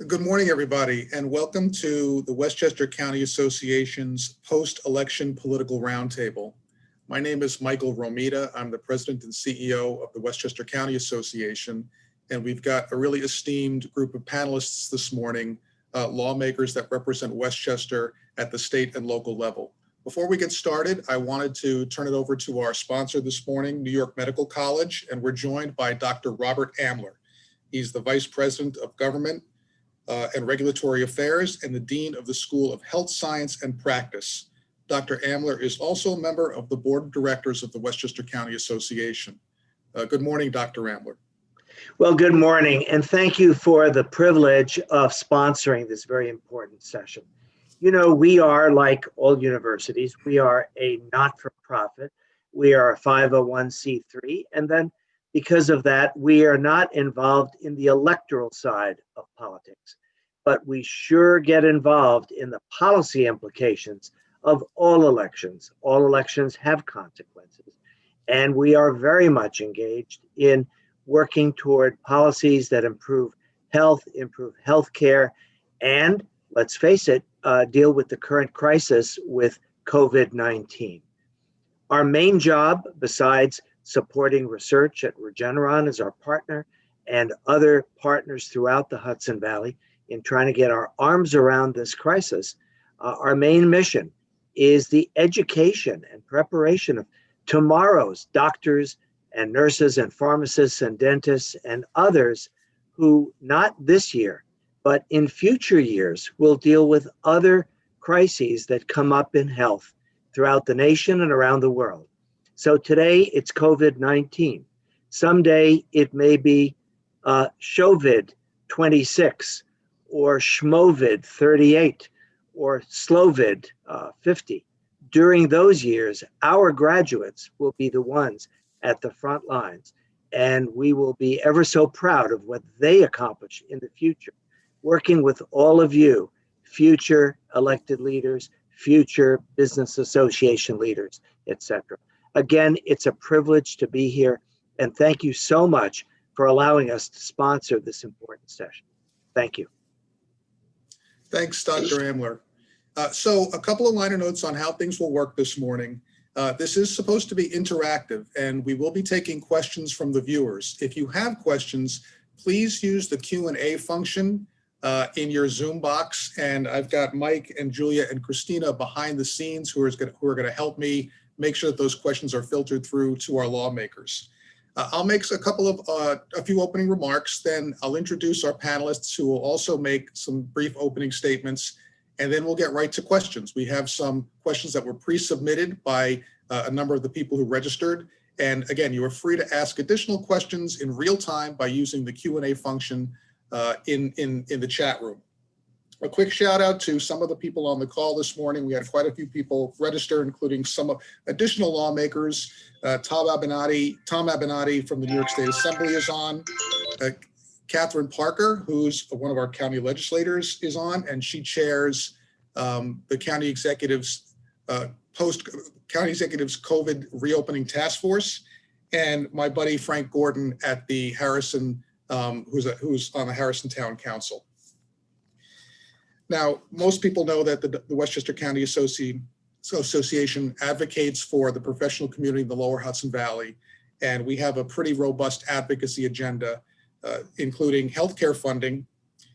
Good morning, everybody, and welcome to the Westchester County Association's post-election political roundtable. My name is Michael Romita. I'm the president and CEO of the Westchester County Association, and we've got a really esteemed group of panelists this morning, lawmakers that represent Westchester at the state and local level. Before we get started, I wanted to turn it over to our sponsor this morning, New York Medical College, and we're joined by Dr. Robert Amler. He's the Vice President of Government and Regulatory Affairs and the Dean of the School of Health Science and Practice. Dr. Amler is also a member of the Board of Directors of the Westchester County Association. Good morning, Dr. Amler. Well, good morning, and thank you for the privilege of sponsoring this very important session. You know, we are, like all universities, we are a not-for-profit. We are a 501c3, and then because of that, we are not involved in the electoral side of politics, but we sure get involved in the policy implications of all elections. All elections have consequences, and we are very much engaged in working toward policies that improve healthcare, and let's face it, deal with the current crisis with COVID-19. Our main job, besides supporting research at Regeneron as our partner and other partners throughout the Hudson Valley in trying to get our arms around this crisis, our main mission is the education and preparation of tomorrow's doctors and nurses and pharmacists and dentists and others who, not this year, but in future years, will deal with other crises that come up in health throughout the nation and around the world. So today it's COVID-19. Someday it may be Shovid-26 or Schmovid-38 or Slovid-50. During those years, our graduates will be the ones at the front lines, and we will be ever so proud of what they accomplish in the future, working with all of you, future elected leaders, future business association leaders, etc. Again, it's a privilege to be here, and thank you so much for allowing us to sponsor this important session. Thank you. Thanks, Dr. Amler. So a couple of liner notes on how things will work this morning. This is supposed to be interactive, and we will be taking questions from the viewers. If you have questions, please use the Q&A function in your Zoom box, and I've got Mike and Julia and Christina behind the scenes who are going to help me make sure that those questions are filtered through to our lawmakers. I'll make a few opening remarks, then I'll introduce our panelists who will also make some brief opening statements, and then we'll get right to questions. We have some questions that were pre-submitted by a number of the people who registered. And again, you are free to ask additional questions in real time by using the Q&A function in the chat room. A quick shout out to some of the people on the call this morning. We had quite a few people register, including some additional lawmakers. Tom Abenati from the New York State Assembly is on. Catherine Parker, who's one of our county legislators, is on, and she chairs the county executive's COVID reopening task force. And my buddy Frank Gordon at the Harrison, who's on the Harrison Town Council. Now, most people know that the Westchester County Association advocates for the professional community in the lower Hudson Valley, and we have a pretty robust advocacy agenda, including healthcare funding,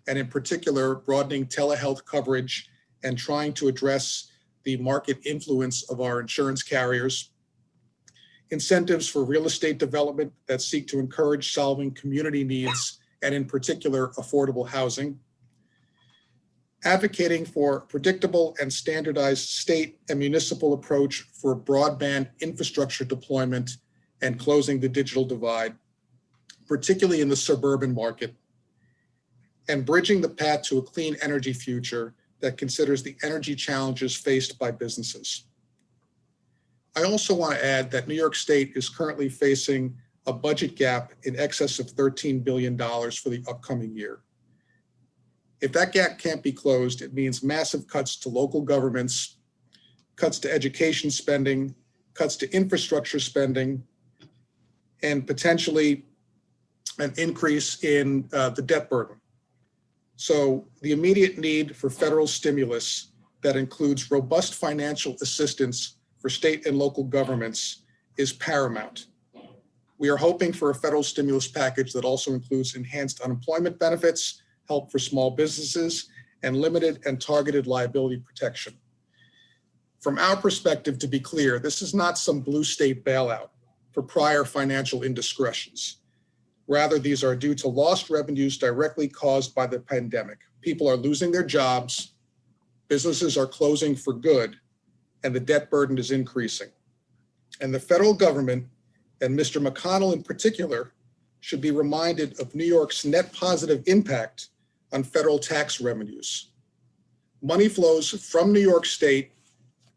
and in particular, broadening telehealth coverage and trying to address the market influence of our insurance carriers, incentives for real estate development that seek to encourage solving community needs, and in particular, affordable housing, advocating for predictable and standardized state and municipal approach for broadband infrastructure deployment and closing the digital divide, particularly in the suburban market, and bridging the path to a clean energy future that considers the energy challenges faced by businesses. I also want to add that New York State is currently facing a budget gap in excess of $13 billion for the upcoming year. If that gap can't be closed, it means massive cuts to local governments, cuts to education spending, cuts to infrastructure spending, and potentially an increase in the debt burden. So the immediate need for federal stimulus that includes robust financial assistance for state and local governments is paramount. We are hoping for a federal stimulus package that also includes enhanced unemployment benefits, help for small businesses, and limited and targeted liability protection. From our perspective, to be clear, this is not some blue state bailout for prior financial indiscretions. Rather, these are due to lost revenues directly caused by the pandemic. People are losing their jobs, businesses are closing for good, and the debt burden is increasing. And the federal government, and Mr. McConnell in particular, should be reminded of New York's net positive impact on federal tax revenues. Money flows from New York State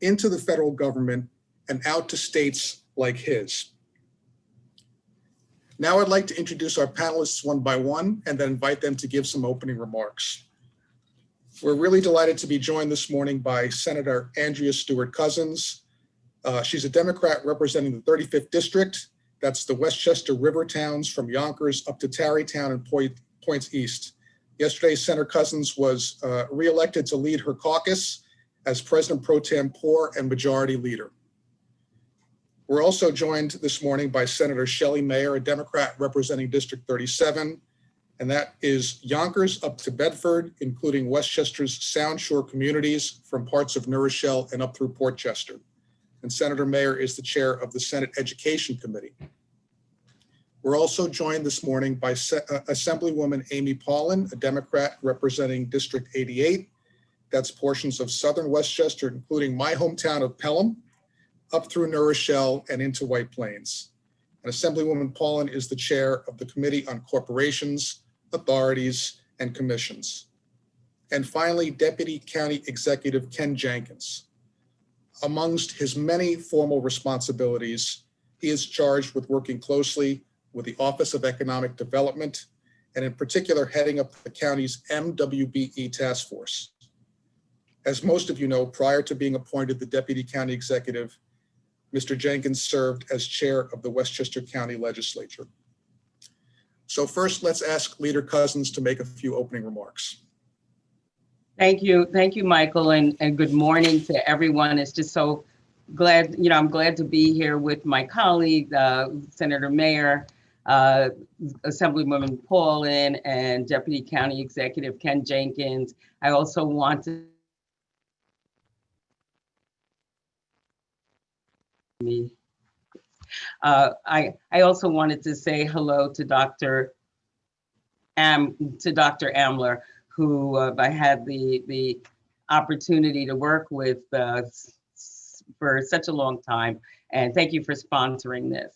into the federal government and out to states like his. Now I'd like to introduce our panelists one by one and then invite them to give some opening remarks. We're really delighted to be joined this morning by Senator Andrea Stewart-Cousins. She's a Democrat representing the 35th District. That's the Westchester River towns from Yonkers up to Tarrytown and Points East. Yesterday, Senator Cousins was reelected to lead her caucus as President Pro Tempore and Majority Leader. We're also joined this morning by Senator Shelley Mayer, a Democrat representing District 37, and that is Yonkers up to Bedford, including Westchester's Sound Shore communities from parts of New Rochelle and up through Port Chester. And Senator Mayer is the chair of the Senate Education Committee. We're also joined this morning by Assemblywoman Amy Paulin, a Democrat representing District 88. That's portions of southern Westchester, including my hometown of Pelham, up through New Rochelle and into White Plains. And Assemblywoman Paulin is the chair of the Committee on Corporations, Authorities, and Commissions. And finally, Deputy County Executive Ken Jenkins. Amongst his many formal responsibilities, he is charged with working closely with the Office of Economic Development, and in particular, heading up the county's MWBE task force. As most of you know, prior to being appointed the Deputy County Executive, Mr. Jenkins served as chair of the Westchester County Legislature. So first, let's ask Leader Cousins to make a few opening remarks. Thank you, Michael, and good morning to everyone. It's just so glad, I'm glad to be here with my colleague, Senator Mayer, Assemblywoman Paulin, and Deputy County Executive Ken Jenkins. I also want to I also wanted to say hello to Dr. Amler, who I had the opportunity to work with for such a long time. And thank you for sponsoring this.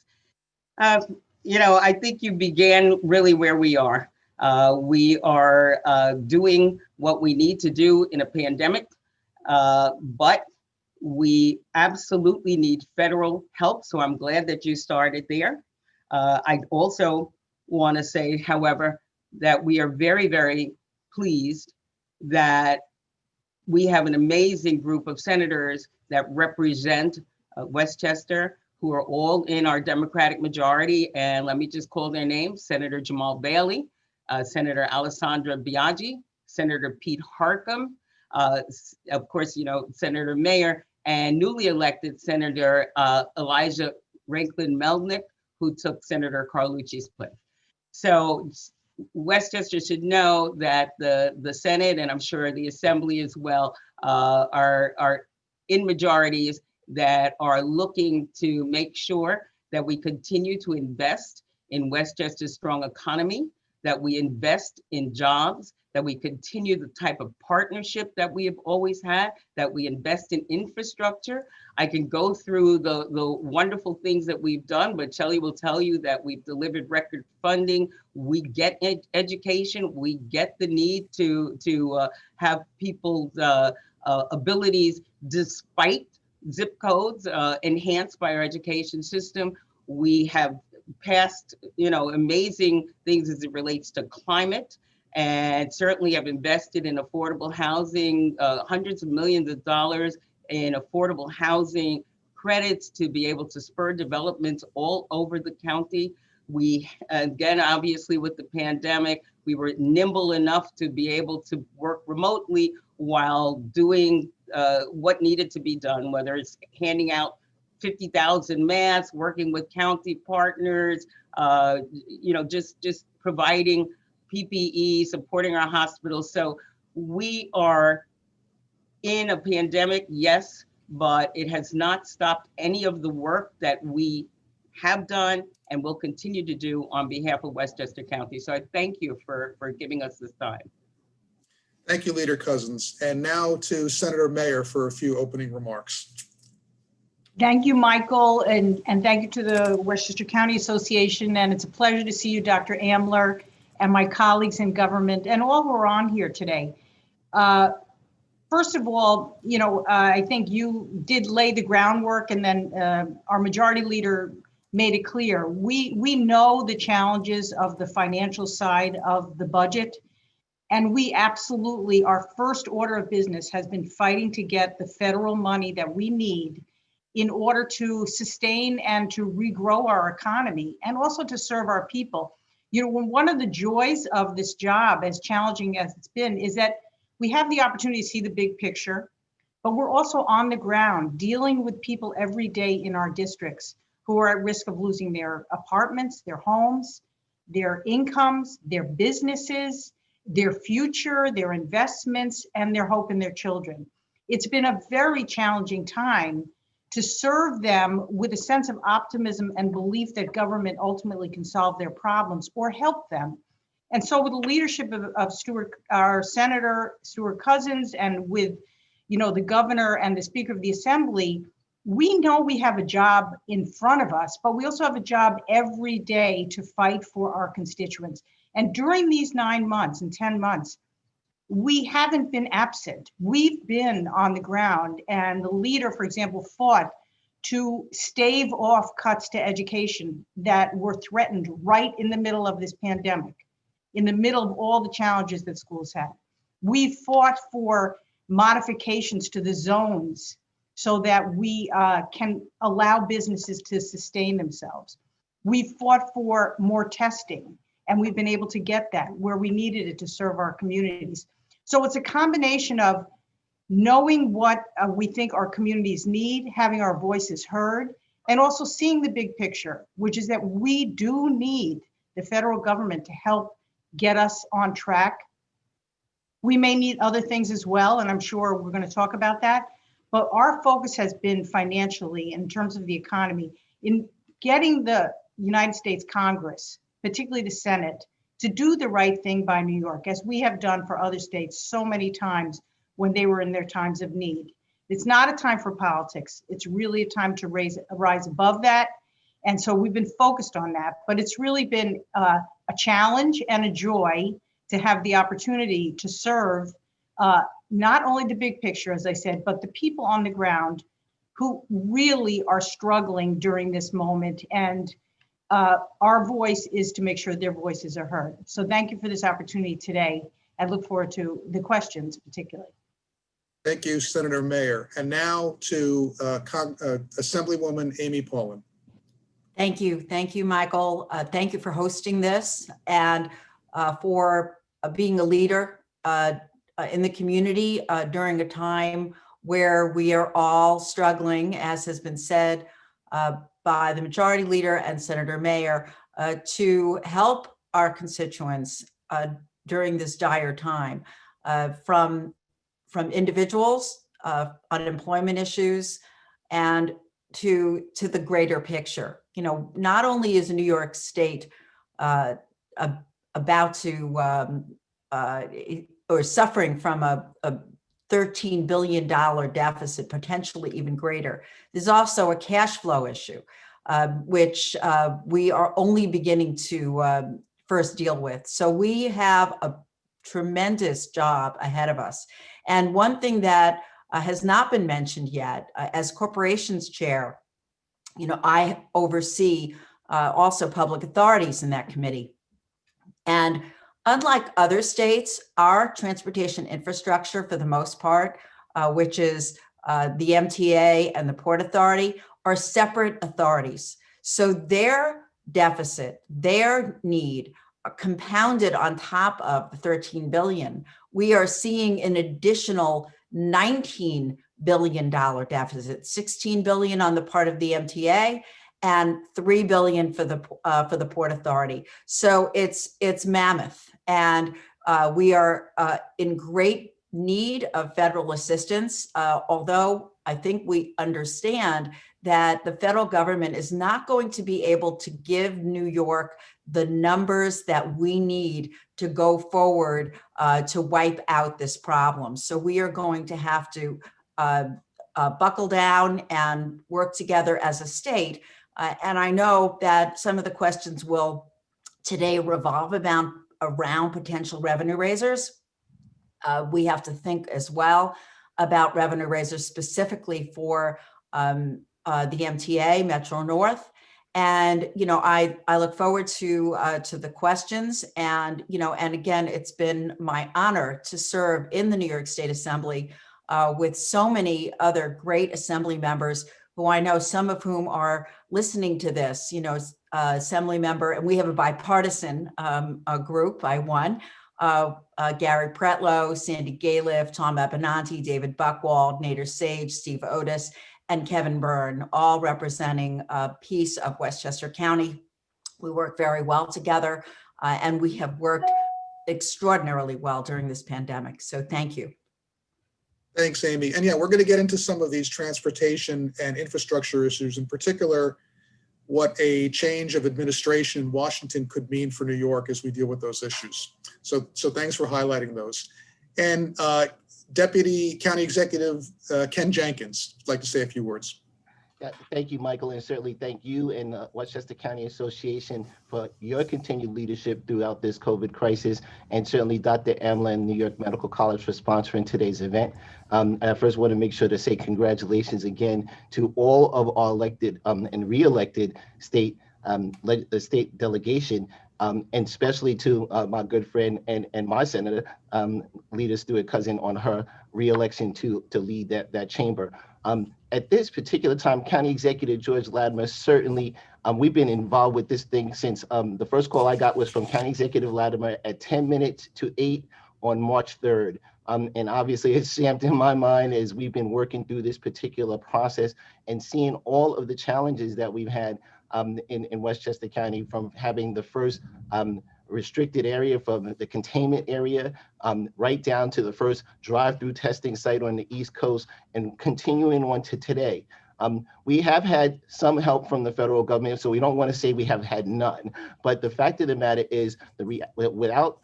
I think you began really where we are. We are doing what we need to do in a pandemic, but we absolutely need federal help. So I'm glad that you started there. I also want to say, however, that we are very, very pleased that we have an amazing group of senators that represent Westchester, who are all in our Democratic majority. And let me just call their names: Senator Jamal Bailey, Senator Alessandra Biaggi, Senator Pete Harckham, of course, Senator Mayer, and newly elected Senator Elijah Rankin Melnick, who took Senator Carlucci's place. So Westchester should know that the Senate, and I'm sure the Assembly as well, are in majorities that are looking to make sure that we continue to invest in Westchester's strong economy, that we invest in jobs, that we continue the type of partnership that we have always had, that we invest in infrastructure. I can go through the wonderful things that we've done, but Shelley will tell you that we've delivered record funding. We get education. We get the need to have people's abilities, despite zip codes, enhanced by our education system. We have passed, amazing things as it relates to climate. And certainly have invested in affordable housing, hundreds of millions of dollars in affordable housing credits to be able to spur developments all over the county. We, again, obviously with the pandemic, we were nimble enough to be able to work remotely while doing what needed to be done, whether it's handing out 50,000 masks, working with county partners, just providing PPE, supporting our hospitals. So we are in a pandemic, yes, but it has not stopped any of the work that we have done and will continue to do on behalf of Westchester County. So I thank you for giving us this time. Thank you, Leader Cousins. And now to Senator Mayer for a few opening remarks. Thank you, Michael, and thank you to the Westchester County Association. And it's a pleasure to see you, Dr. Ambler, and my colleagues in government and all who are on here today. First of all, I think you did lay the groundwork, and then our majority leader made it clear. We know the challenges of the financial side of the budget, and we absolutely, our first order of business has been fighting to get the federal money that we need in order to sustain and to regrow our economy and also to serve our people. One of the joys of this job, as challenging as it's been, is that we have the opportunity to see the big picture, but we're also on the ground dealing with people every day in our districts who are at risk of losing their apartments, their homes, their incomes, their businesses, their future, their investments, and their hope in their children. It's been a very challenging time to serve them with a sense of optimism and belief that government ultimately can solve their problems or help them. And so with the leadership of our Senator Stewart-Cousins, and with the governor and the Speaker of the Assembly, we know we have a job in front of us, but we also have a job every day to fight for our constituents. And during these 9 months and 10 months, we haven't been absent. We've been on the ground, and the leader, for example, fought to stave off cuts to education that were threatened right in the middle of this pandemic, in the middle of all the challenges that schools had. We fought for modifications to the zones so that we can allow businesses to sustain themselves. We fought for more testing, and we've been able to get that where we needed it to serve our communities. So it's a combination of knowing what we think our communities need, having our voices heard, and also seeing the big picture, which is that we do need the federal government to help get us on track. We may need other things as well, and I'm sure we're going to talk about that. But our focus has been financially, in terms of the economy, in getting the United States Congress, particularly the Senate, to do the right thing by New York, as we have done for other states so many times when they were in their times of need. It's not a time for politics. It's really a time to rise above that. And so we've been focused on that, but it's really been a challenge and a joy to have the opportunity to serve not only the big picture, as I said, but the people on the ground who really are struggling during this moment. And our voice is to make sure their voices are heard. So thank you for this opportunity today. I look forward to the questions particularly. Thank you, Senator Mayer. And now to Assemblywoman Amy Paulin. Thank you, Michael. Thank you for hosting this and for being a leader in the community during a time where we are all struggling, as has been said by the majority leader and Senator Mayer, to help our constituents during this dire time, from individuals, unemployment issues, and to the greater picture. Not only is New York State about to or suffering from a $13 billion deficit, potentially even greater. There's also a cash flow issue, which we are only beginning to first deal with. So we have a tremendous job ahead of us. And one thing that has not been mentioned yet, as corporations chair, I oversee also public authorities in that committee. And unlike other states, our transportation infrastructure, for the most part, which is the MTA and the Port Authority, are separate authorities. So their deficit, their need compounded on top of the 13 billion, we are seeing an additional $19 billion deficit, 16 billion on the part of the MTA and 3 billion for the Port Authority. So it's mammoth, and we are in great need of federal assistance, although I think we understand that the federal government is not going to be able to give New York the numbers that we need to go forward to wipe out this problem. So we are going to have to buckle down and work together as a state. And I know that some of the questions will today revolve around potential revenue raisers. We have to think as well about revenue raisers specifically for the MTA, Metro North. And, I look forward to the questions. And, and again, it's been my honor to serve in the New York State Assembly with so many other great Assembly members who I know, some of whom are listening to this, Assembly member, and we have a bipartisan group, I won. Gary Pretlow, Sandy Galiff, Tom Abenanti, David Buchwald, Nader Sage, Steve Otis, and Kevin Byrne, all representing a piece of Westchester County. We work very well together, and we have worked extraordinarily well during this pandemic. So thank you. Thanks, Amy. And yeah, we're going to get into some of these transportation and infrastructure issues, in particular, what a change of administration in Washington could mean for New York as we deal with those issues. So thanks for highlighting those. And Deputy County Executive Ken Jenkins would like to say a few words. Yeah, thank you, Michael, and certainly thank you and the Westchester County Association for your continued leadership throughout this COVID crisis, and certainly Dr. Amla and New York Medical College for sponsoring today's event. I first want to make sure to say congratulations again to all of our elected and re-elected state delegation, and especially to my good friend and my senator, Leader Stewart-Cousins, on her re-election to lead that chamber. At this particular time, County Executive George Latimer, certainly, we've been involved with this thing since the first call I got was from County Executive Latimer at 10 minutes to 8 on March 3rd. And obviously it's stamped in my mind as we've been working through this particular process and seeing all of the challenges that we've had in Westchester County, from having the first restricted area from the containment area right down to the first drive-through testing site on the East Coast, and continuing on to today. We have had some help from the federal government, so we don't want to say we have had none. But the fact of the matter is, without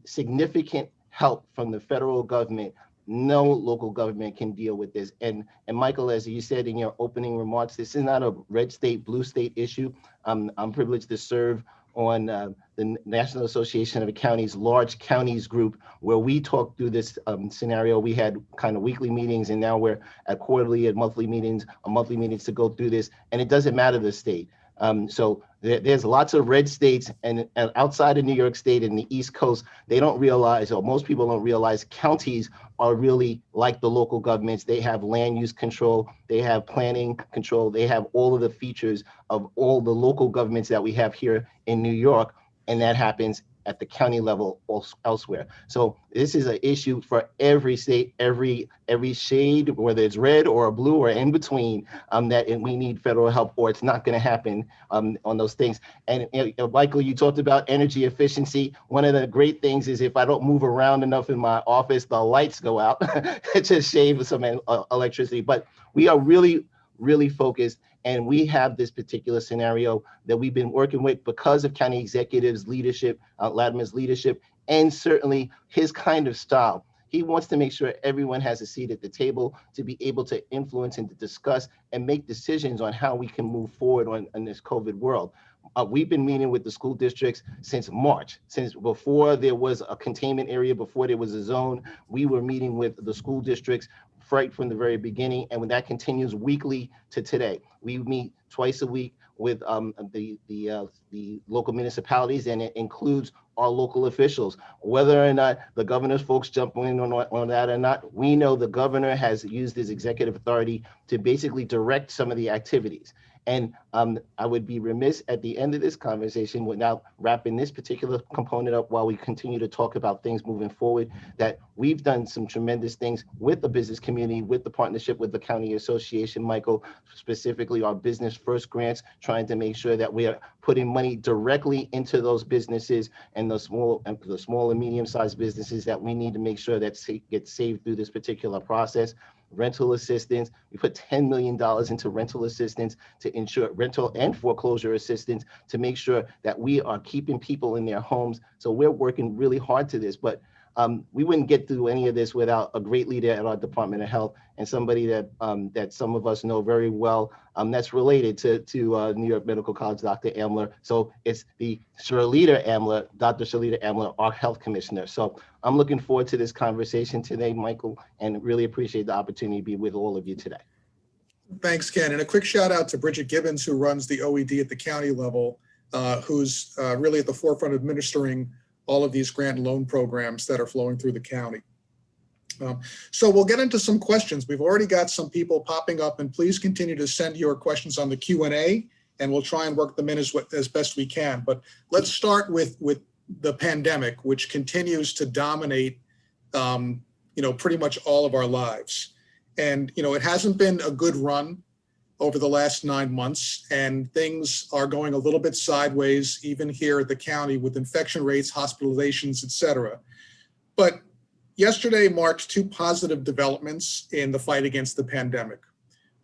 significant help from the federal government, no local government can deal with this. And Michael, as you said in your opening remarks, this is not a red state, blue state issue. I'm privileged to serve on the National Association of Counties, Large Counties group, where we talk through this scenario. We had kind of weekly meetings, and now we're at quarterly and monthly meetings to go through this. And it doesn't matter the state. So there's lots of red states, and outside of New York State and the East Coast, they don't realize, or most people don't realize, counties are really like the local governments. They have land use control, they have planning control, they have all of the features of all the local governments that we have here in New York, and that happens at the county level elsewhere. So this is an issue for every state, every shade, whether it's red or blue or in between, that we need federal help, or it's not going to happen on those things. And Michael, you talked about energy efficiency. One of the great things is if I don't move around enough in my office, the lights go out to save some electricity. But we are really focused, and we have this particular scenario that we've been working with because of County Executive's leadership, Latimer's leadership, and certainly his kind of style. He wants to make sure everyone has a seat at the table to be able to influence and to discuss and make decisions on how we can move forward on this COVID world. We've been meeting with the school districts since March, since before there was a containment area, before there was a zone. We were meeting with the school districts right from the very beginning, and when that continues weekly to today. We meet twice a week with the local municipalities, and it includes our local officials. Whether or not the governor's folks jump in on that or not, we know the governor has used his executive authority to basically direct some of the activities. And I would be remiss at the end of this conversation without wrapping this particular component up while we continue to talk about things moving forward, that we've done some tremendous things with the business community, with the partnership with the county association, Michael, specifically our Business First grants, trying to make sure that we are putting money directly into those businesses and the small and medium-sized businesses that we need to make sure that get saved through this particular process. Rental assistance, we put $10 million into rental assistance to ensure rental and foreclosure assistance to make sure that we are keeping people in their homes. So we're working really hard to this, but we wouldn't get through any of this without a great leader at our Department of Health and somebody that that some of us know very well, that's related to New York Medical College, Dr. Amler. So it's the Shelley Amler, Dr. Shelley Amler, our health commissioner. So I'm looking forward to this conversation today, Michael, and really appreciate the opportunity to be with all of you today. Thanks, Ken. And a quick shout out to Bridget Gibbons, who runs the OED at the county level, who's really at the forefront of administering all of these grant and loan programs that are flowing through the county. So we'll get into some questions. We've already got some people popping up, and please continue to send your questions on the Q&A, and we'll try and work them in as best we can. But let's start with the pandemic, which continues to dominate, pretty much all of our lives. And, it hasn't been a good run over the last 9 months, and things are going a little bit sideways, even here at the county with infection rates, hospitalizations, et cetera. But yesterday marked 2 positive developments in the fight against the pandemic.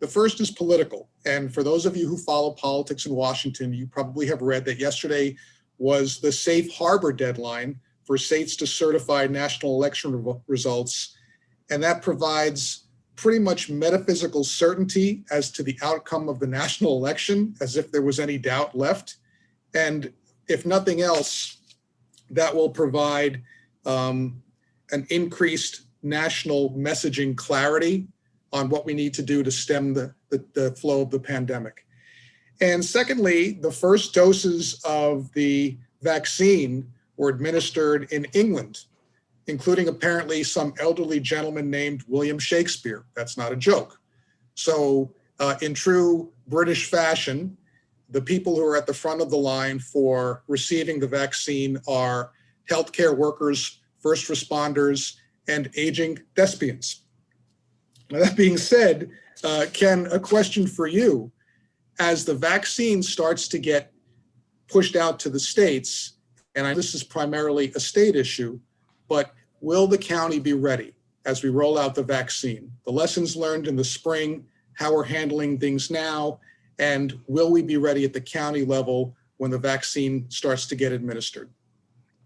The first is political. And for those of you who follow politics in Washington, you probably have read that yesterday was the safe harbor deadline for states to certify national election results. And that provides pretty much metaphysical certainty as to the outcome of the national election, as if there was any doubt left. And if nothing else, that will provide an increased national messaging clarity on what we need to do to stem the flow of the pandemic. And secondly, the first doses of the vaccine were administered in England, including apparently some elderly gentleman named William Shakespeare. That's not a joke. So in true British fashion, the people who are at the front of the line for receiving the vaccine are healthcare workers, first responders, and aging thespians. Now, that being said, Ken, a question for you. As the vaccine starts to get pushed out to the states, and this is primarily a state issue, but will the county be ready as we roll out the vaccine? The lessons learned in the spring, how we're handling things now, and will we be ready at the county level when the vaccine starts to get administered?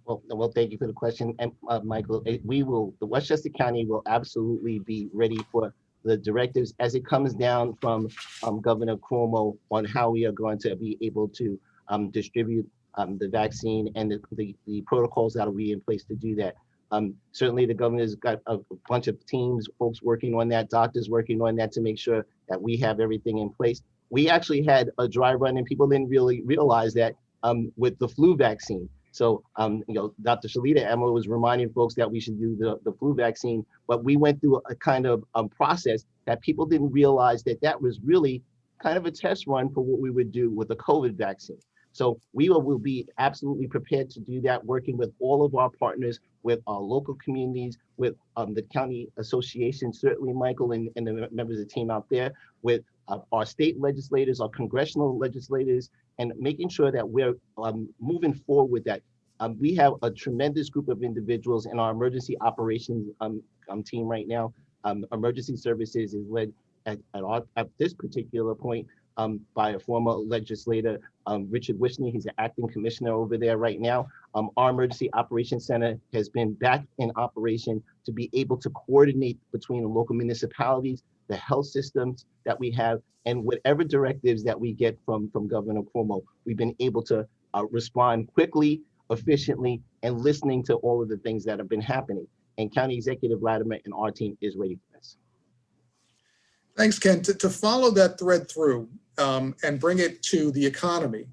Well, thank you for the question, and Michael. The Westchester County will absolutely be ready for the directives as it comes down from Governor Cuomo on how we are going to be able to distribute the vaccine and the protocols that will be in place to do that. Certainly the governor's got a bunch of teams, folks working on that, doctors working on that to make sure that we have everything in place. We actually had a dry run and people didn't really realize that with the flu vaccine. So, Dr. Shelley Amler was reminding folks that we should do the flu vaccine, but we went through a kind of process that people didn't realize that was really kind of a test run for what we would do with the COVID vaccine. So we will be absolutely prepared to do that, working with all of our partners, with our local communities, with the county association, certainly Michael and the members of the team out there, with our state legislators, our congressional legislators, and making sure that we're moving forward with that. We have a tremendous group of individuals in our emergency operations team right now. Emergency services is led at this particular point by a former legislator, Richard Wishney. He's the acting commissioner over there right now. Our Emergency Operations Center has been back in operation to be able to coordinate between the local municipalities, the health systems that we have, and whatever directives that we get from Governor Cuomo. We've been able to respond quickly, efficiently, and listening to all of the things that have been happening. And County Executive Latimer and our team is ready for this. Thanks, Ken. To follow that thread through, and bring it to the economy.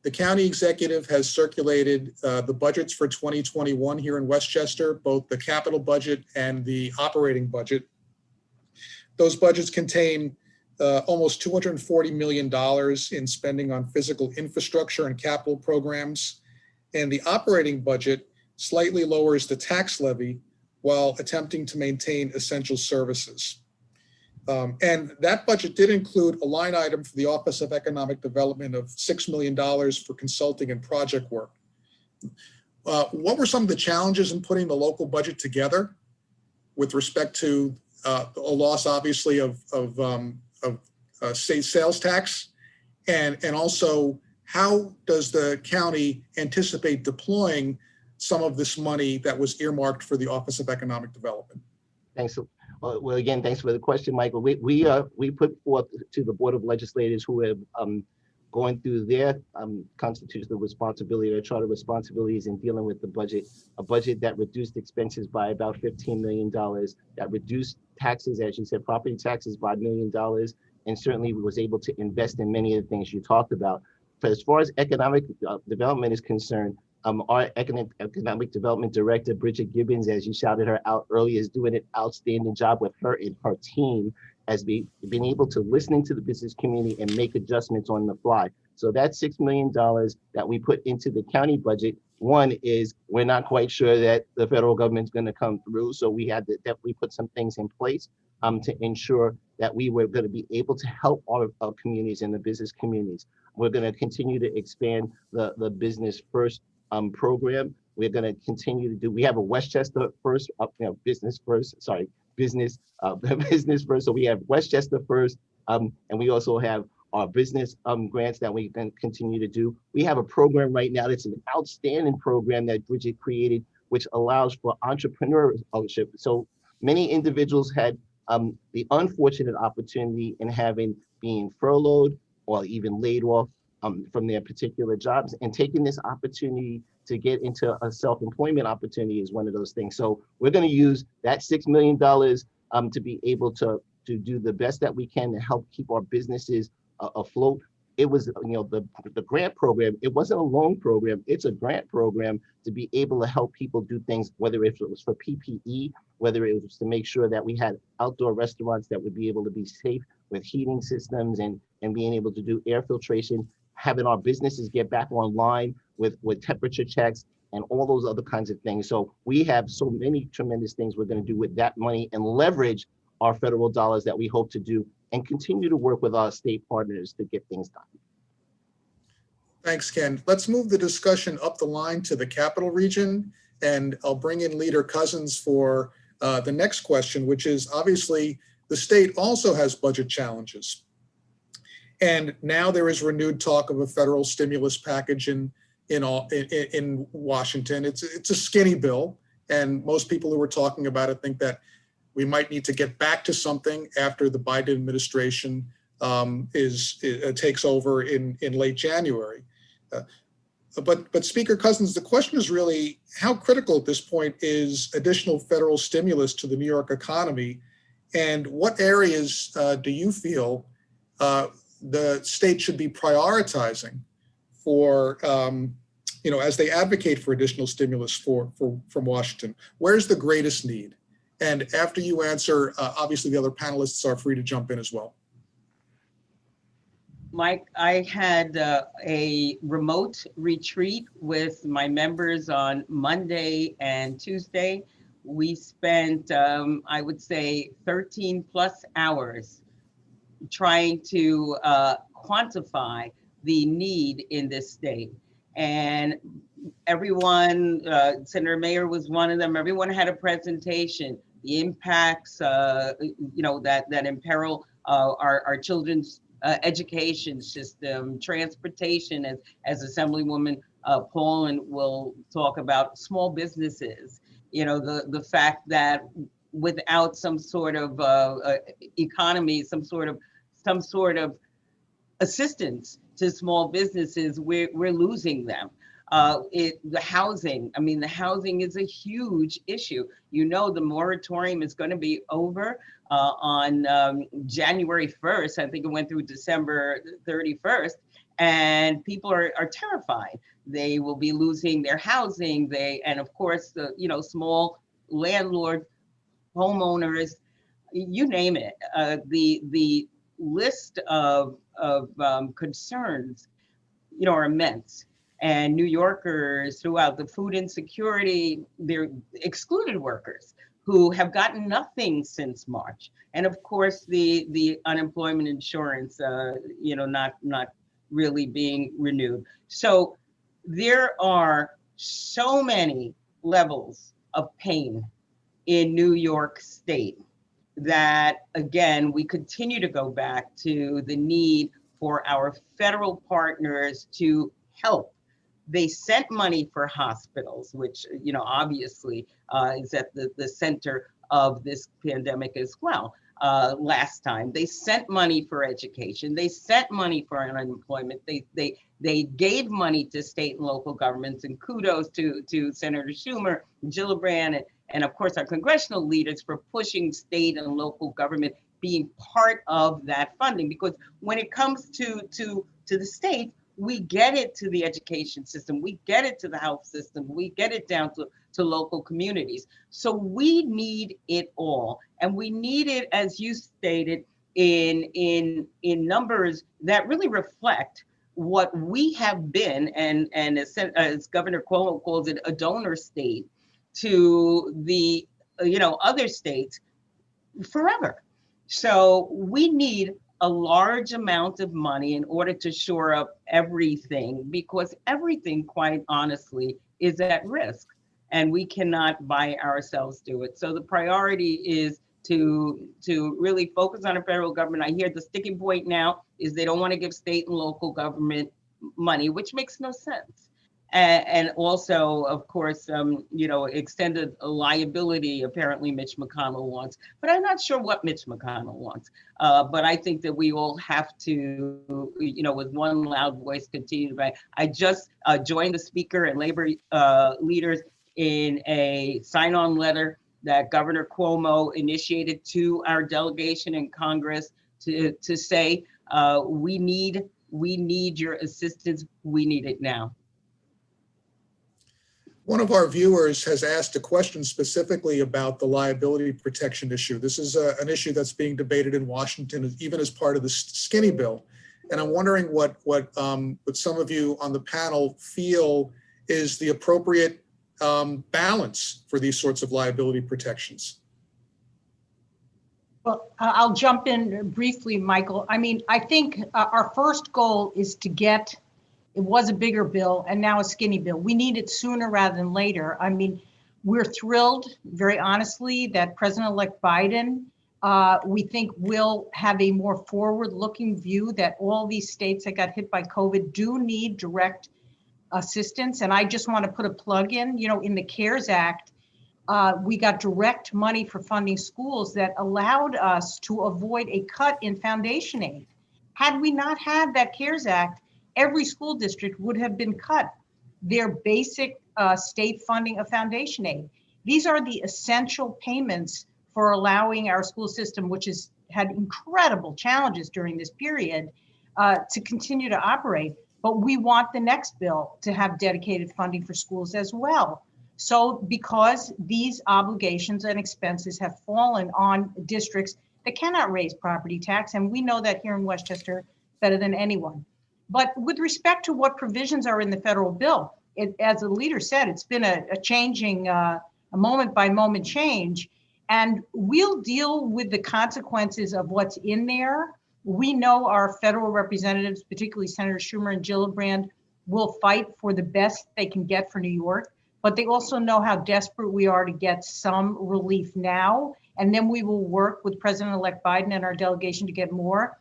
The county executive has circulated the budgets for 2021 here in Westchester, both the capital budget and the operating budget. Those budgets contain almost $240 million in spending on physical infrastructure and capital programs. And the operating budget slightly lowers the tax levy while attempting to maintain essential services. And that budget did include a line item for the Office of Economic Development of $6 million for consulting and project work. What were some of the challenges in putting the local budget together with respect to a loss, obviously, of state sales tax? And also, how does the county anticipate deploying some of this money that was earmarked for the Office of Economic Development? Thanks. Well, again, thanks for the question, Michael. We put forth to the Board of Legislators who have going through their constitutional responsibility, their charter responsibilities in dealing with the budget, a budget that reduced expenses by about $15 million, that reduced taxes, as you said, property taxes by $1 million, and certainly was able to invest in many of the things you talked about. But as far as economic development is concerned, our economic development director, Bridget Gibbons, as you shouted her out earlier, is doing an outstanding job with her and her team as being able to listen to the business community and make adjustments on the fly. So that $6 million that we put into the county budget, one is we're not quite sure that the federal government's going to come through. So we had to definitely put some things in place to ensure that we were going to be able to help our communities and the business communities. We're going to continue to expand the Business First program. We're going to continue to do, we have a Westchester First, Business First, sorry, business first. So we have Westchester First, and we also have our business grants that we can continue to do. We have a program right now that's an outstanding program that Bridget created, which allows for entrepreneurship. So many individuals had the unfortunate opportunity in being furloughed or even laid off from their particular jobs, and taking this opportunity to get into a self-employment opportunity is one of those things. So we're going to use that $6 million to be able to do the best that we can to help keep our businesses afloat. It was, the grant program, it wasn't a loan program, it's a grant program to be able to help people do things, whether it was for PPE, whether it was to make sure that we had outdoor restaurants that would be able to be safe with heating systems and being able to do air filtration, having our businesses get back online with temperature checks and all those other kinds of things. So we have so many tremendous things we're going to do with that money and leverage our federal dollars that we hope to do and continue to work with our state partners to get things done. Thanks, Ken. Let's move the discussion up the line to the Capital Region, and I'll bring in Leader Cousins for the next question, which is obviously the state also has budget challenges. And now there is renewed talk of a federal stimulus package in Washington. It's a skinny bill, and most people who are talking about it think that we might need to get back to something after the Biden administration takes over in late January. But Speaker Cousins, the question is really how critical at this point is additional federal stimulus to the New York economy, and what areas do you feel the state should be prioritizing for, as they advocate for additional stimulus from Washington? Where's the greatest need? And after you answer, obviously the other panelists are free to jump in as well. Mike, I had a remote retreat with my members on Monday and Tuesday. We spent, I would say, 13 plus hours trying to quantify the need in this state. And everyone, Senator Mayer was one of them, everyone had a presentation, the impacts, that imperil our children's education system, transportation, as Assemblywoman Paulin will talk about, small businesses, the fact that without some sort of economy, some sort of assistance to small businesses, we're losing them. The housing, I mean, the housing is a huge issue. You know, the moratorium is going to be over on January 1st. I think it went through December 31st, and people are terrified. They will be losing their housing. And of course, the, you know, small landlords, homeowners, you name it. The list of concerns, you know, are immense. And New Yorkers throughout the food insecurity, they're excluded workers who have gotten nothing since March. And of course, the unemployment insurance, you know, not really being renewed. So there are so many levels of pain in New York State that, again, we continue to go back to the need for our federal partners to help. They sent money for hospitals, which, you know, obviously is at the center of this pandemic as well. Last time they sent money for education, they sent money for unemployment, they gave money to state and local governments, and kudos to Senator Schumer, Gillibrand, and of course our congressional leaders for pushing state and local government being part of that funding. Because when it comes to the state, we get it to the education system, we get it to the health system, we get it down to local communities. So we need it all. And we need it, as you stated, in numbers that really reflect what we have been, and as Governor Cuomo calls it, a donor state to the, you know, other states forever. So we need a large amount of money in order to shore up everything, because everything, quite honestly, is at risk, and we cannot by ourselves do it. So the priority is to really focus on the federal government. I hear the sticking point now is they don't want to give state and local government money, which makes no sense. And also, of course, you know, extended liability, apparently Mitch McConnell wants, but I'm not sure what Mitch McConnell wants. But I think that we all have to, you know, with one loud voice, continue to fight. I just joined the speaker and labor leaders in a sign-on letter that Governor Cuomo initiated to our delegation in Congress to say, we need your assistance, we need it now. One of our viewers has asked a question specifically about the liability protection issue. This is an issue that's being debated in Washington, even as part of the skinny bill. And I'm wondering what some of you on the panel feel is the appropriate balance for these sorts of liability protections. Well, I'll jump in briefly, Michael. I mean, I think our first goal is to get, it was a bigger bill and now a skinny bill. We need it sooner rather than later. I mean, we're thrilled, very honestly, that President-elect Biden, we think will have a more forward-looking view that all these states that got hit by COVID do need direct assistance. And I just want to put a plug in, you know, in the CARES Act, we got direct money for funding schools that allowed us to avoid a cut in foundation aid. Had we not had that CARES Act, every school district would have been cut their basic state funding of foundation aid. These are the essential payments for allowing our school system, which has had incredible challenges during this period, to continue to operate. But we want the next bill to have dedicated funding for schools as well. So because these obligations and expenses have fallen on districts that cannot raise property tax, and we know that here in Westchester better than anyone. But with respect to what provisions are in the federal bill, as the leader said, it's been a changing, a moment by moment change, and we'll deal with the consequences of what's in there. We know our federal representatives, particularly Senator Schumer and Gillibrand, will fight for the best they can get for New York, but they also know how desperate we are to get some relief now, and then we will work with President-elect Biden and our delegation to get more.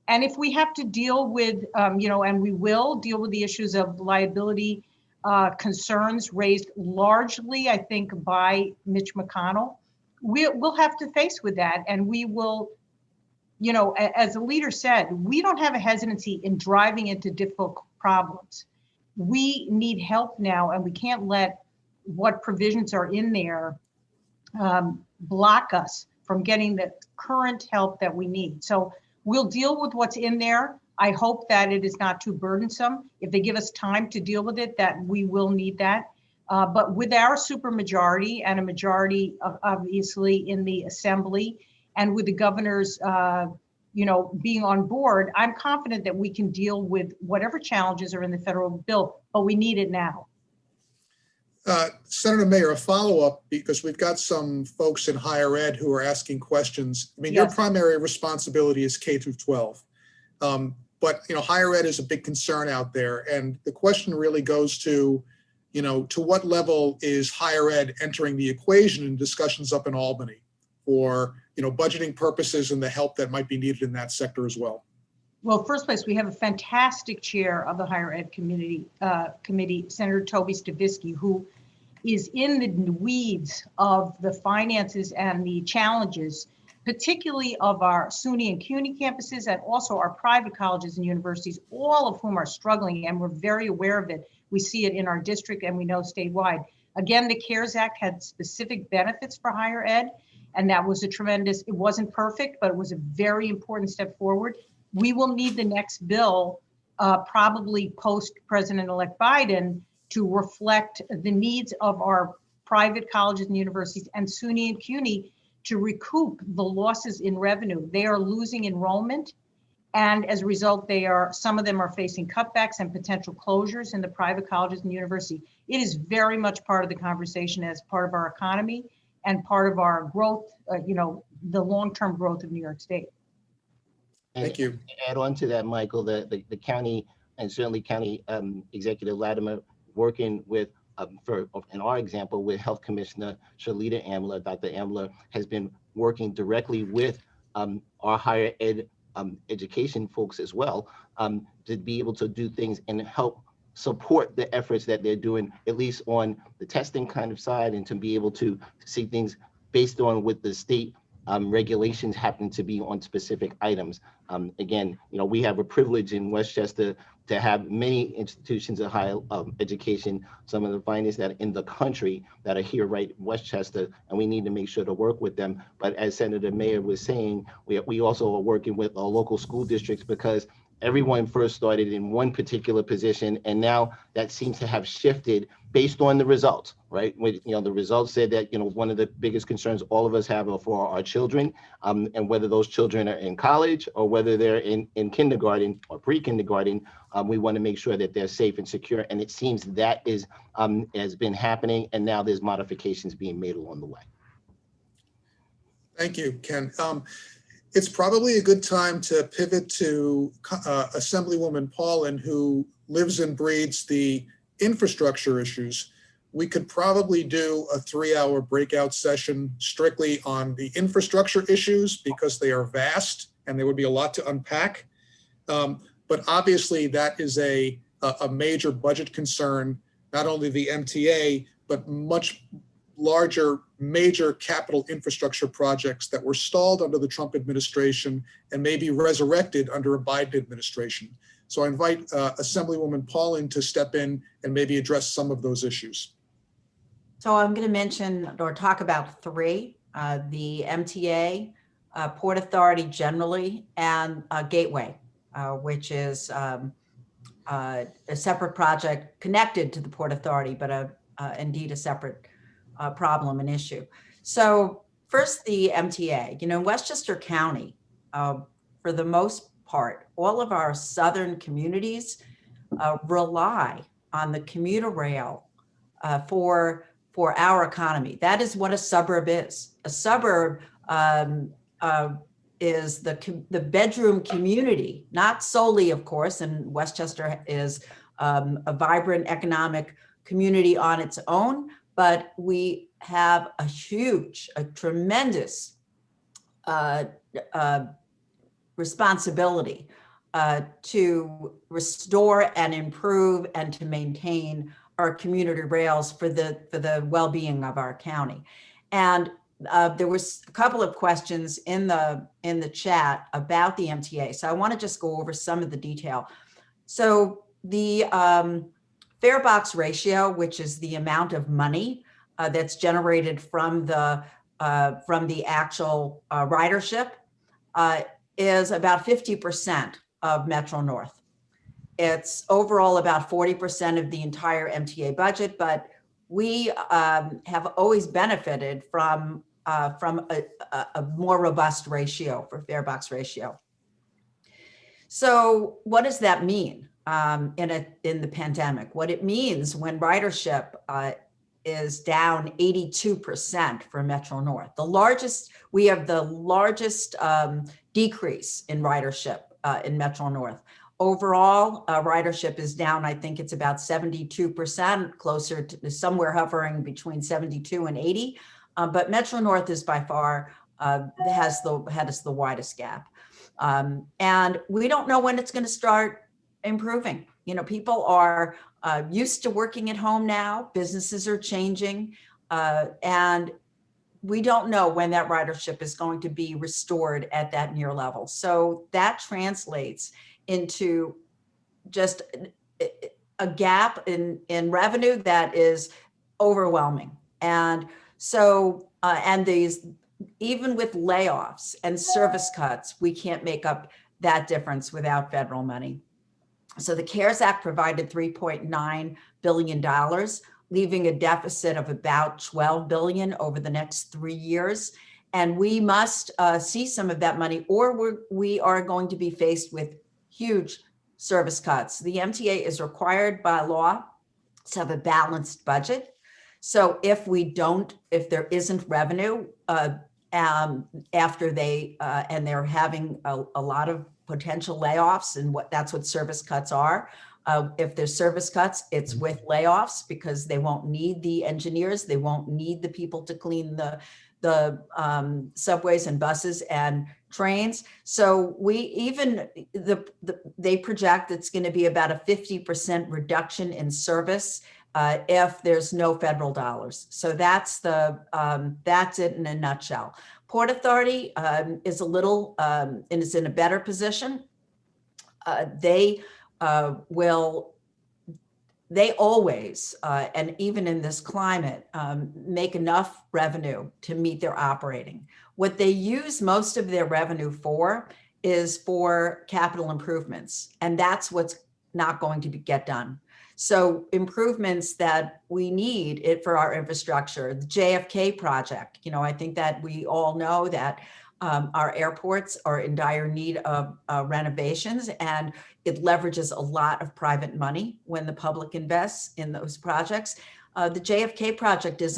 And if we have to deal with, you know, and we will deal with the issues of liability concerns raised largely, I think, by Mitch McConnell, we'll have to face with that. And we will, you know, as the leader said, we don't have a hesitancy in driving into difficult problems. we need help now, and we can't let what provisions are in there block us from getting the current help that we need. So we'll deal with what's in there. I hope that it is not too burdensome. If they give us time to deal with it, that we will need that. But with our supermajority and a majority obviously in the assembly, and with the governor's being on board, I'm confident that we can deal with whatever challenges are in the federal bill, but we need it now. Senator Mayor, a follow-up, because we've got some folks in higher ed who are asking questions. I mean, your Yes. primary responsibility is K through 12. But higher ed is a big concern out there. And the question really goes to what level is higher ed entering the equation in discussions up in Albany for, budgeting purposes and the help that might be needed in that sector as well? Well, first place, we have a fantastic chair of the higher ed committee, Senator Toby Stavisky, who is in the weeds of the finances and the challenges, particularly of our SUNY and CUNY campuses, and also our private colleges and universities, all of whom are struggling, and we're very aware of it. We see it in our district, and we know statewide. Again, the CARES Act had specific benefits for higher ed, and that was it wasn't perfect, but it was a very important step forward. We will need the next bill, probably post President-elect Biden, to reflect the needs of our private colleges and universities and SUNY and CUNY to recoup the losses in revenue. They are losing enrollment, and as a result, some of them are facing cutbacks and potential closures in the private colleges and universities. It is very much part of the conversation as part of our economy and part of our growth, the long-term growth of New York State. Thank you. To add on to that, Michael, the county and certainly County Executive Latimer working with, in our example, with Health Commissioner Shelley Ambler, Dr. Ambler has been working directly with our higher ed education folks as well to be able to do things and help support the efforts that they're doing, at least on the testing kind of side, and to be able to see things based on what the state regulations happen to be on specific items. Again, we have a privilege in Westchester to have many institutions of higher education, some of the finest that in the country that are here right in Westchester, and we need to make sure to work with them. But as Senator Mayer was saying, we also are working with our local school districts, because everyone first started in one particular position, and now that seems to have shifted based on the results, right? The results said that, one of the biggest concerns all of us have are for our children, and whether those children are in college or whether they're in kindergarten or pre-kindergarten, we want to make sure that they're safe and secure. And it seems that has been happening, and now there's modifications being made along the way. Thank you, Ken. It's probably a good time to pivot to Assemblywoman Paulin, who lives and breathes the infrastructure issues. We could probably do a 3-hour breakout session strictly on the infrastructure issues, because they are vast and there would be a lot to unpack. But obviously that is a major budget concern, not only the MTA, but much larger major capital infrastructure projects that were stalled under the Trump administration and may be resurrected under a Biden administration. So I invite Assemblywoman Paulin to step in and maybe address some of those issues. So I'm going to mention or talk about three, the MTA, Port Authority generally, and Gateway, which is a separate project connected to the Port Authority, but indeed a separate problem and issue. So first, the MTA. Westchester County, for the most part, all of our southern communities rely on the commuter rail for our economy. That is what a suburb is. A suburb is the bedroom community, not solely, of course, and Westchester is a vibrant economic community on its own, but we have a tremendous responsibility to restore and improve and to maintain our community rails for the well-being of our county. And there was a couple of questions in the chat about the MTA, so I want to just go over some of the detail. So the fare box ratio, which is the amount of money that's generated from the actual ridership, is about 50% of Metro North. It's overall about 40% of the entire MTA budget, but we have always benefited from a more robust ratio for fare box ratio. So what does that mean in the pandemic? What it means when ridership is down 82% for Metro North. We have the largest decrease in ridership in Metro North. Overall, ridership is down, I think it's about 72%, closer to somewhere hovering between 72 and 80. But Metro North is by far has the widest gap. And we don't know when it's going to start improving. You know, people are used to working at home now. Businesses are changing. And we don't know when that ridership is going to be restored at that near level. So that translates into just a gap in revenue that is overwhelming. And so, and these, even with layoffs and service cuts, we can't make up that difference without federal money. So the CARES Act provided $3.9 billion, leaving a deficit of about $12 billion over the next 3 years. And we must see some of that money, or we are going to be faced with huge service cuts. The MTA is required by law to have a balanced budget. So if there isn't revenue after and they're having a lot of potential layoffs, and that's what service cuts are. If there's service cuts, it's with layoffs because they won't need the engineers, they won't need the people to clean the subways and buses and trains. So they project it's going to be about a 50% reduction in service if there's no federal dollars. So that's it in a nutshell. Port Authority is is in a better position. They always, and even in this climate, make enough revenue to meet their operating. What they use most of their revenue for is for capital improvements, and that's what's not going to get done. So improvements that we need for our infrastructure, the JFK project, I think that we all know that our airports are in dire need of renovations, and it leverages a lot of private money when the public invests in those projects. The JFK project is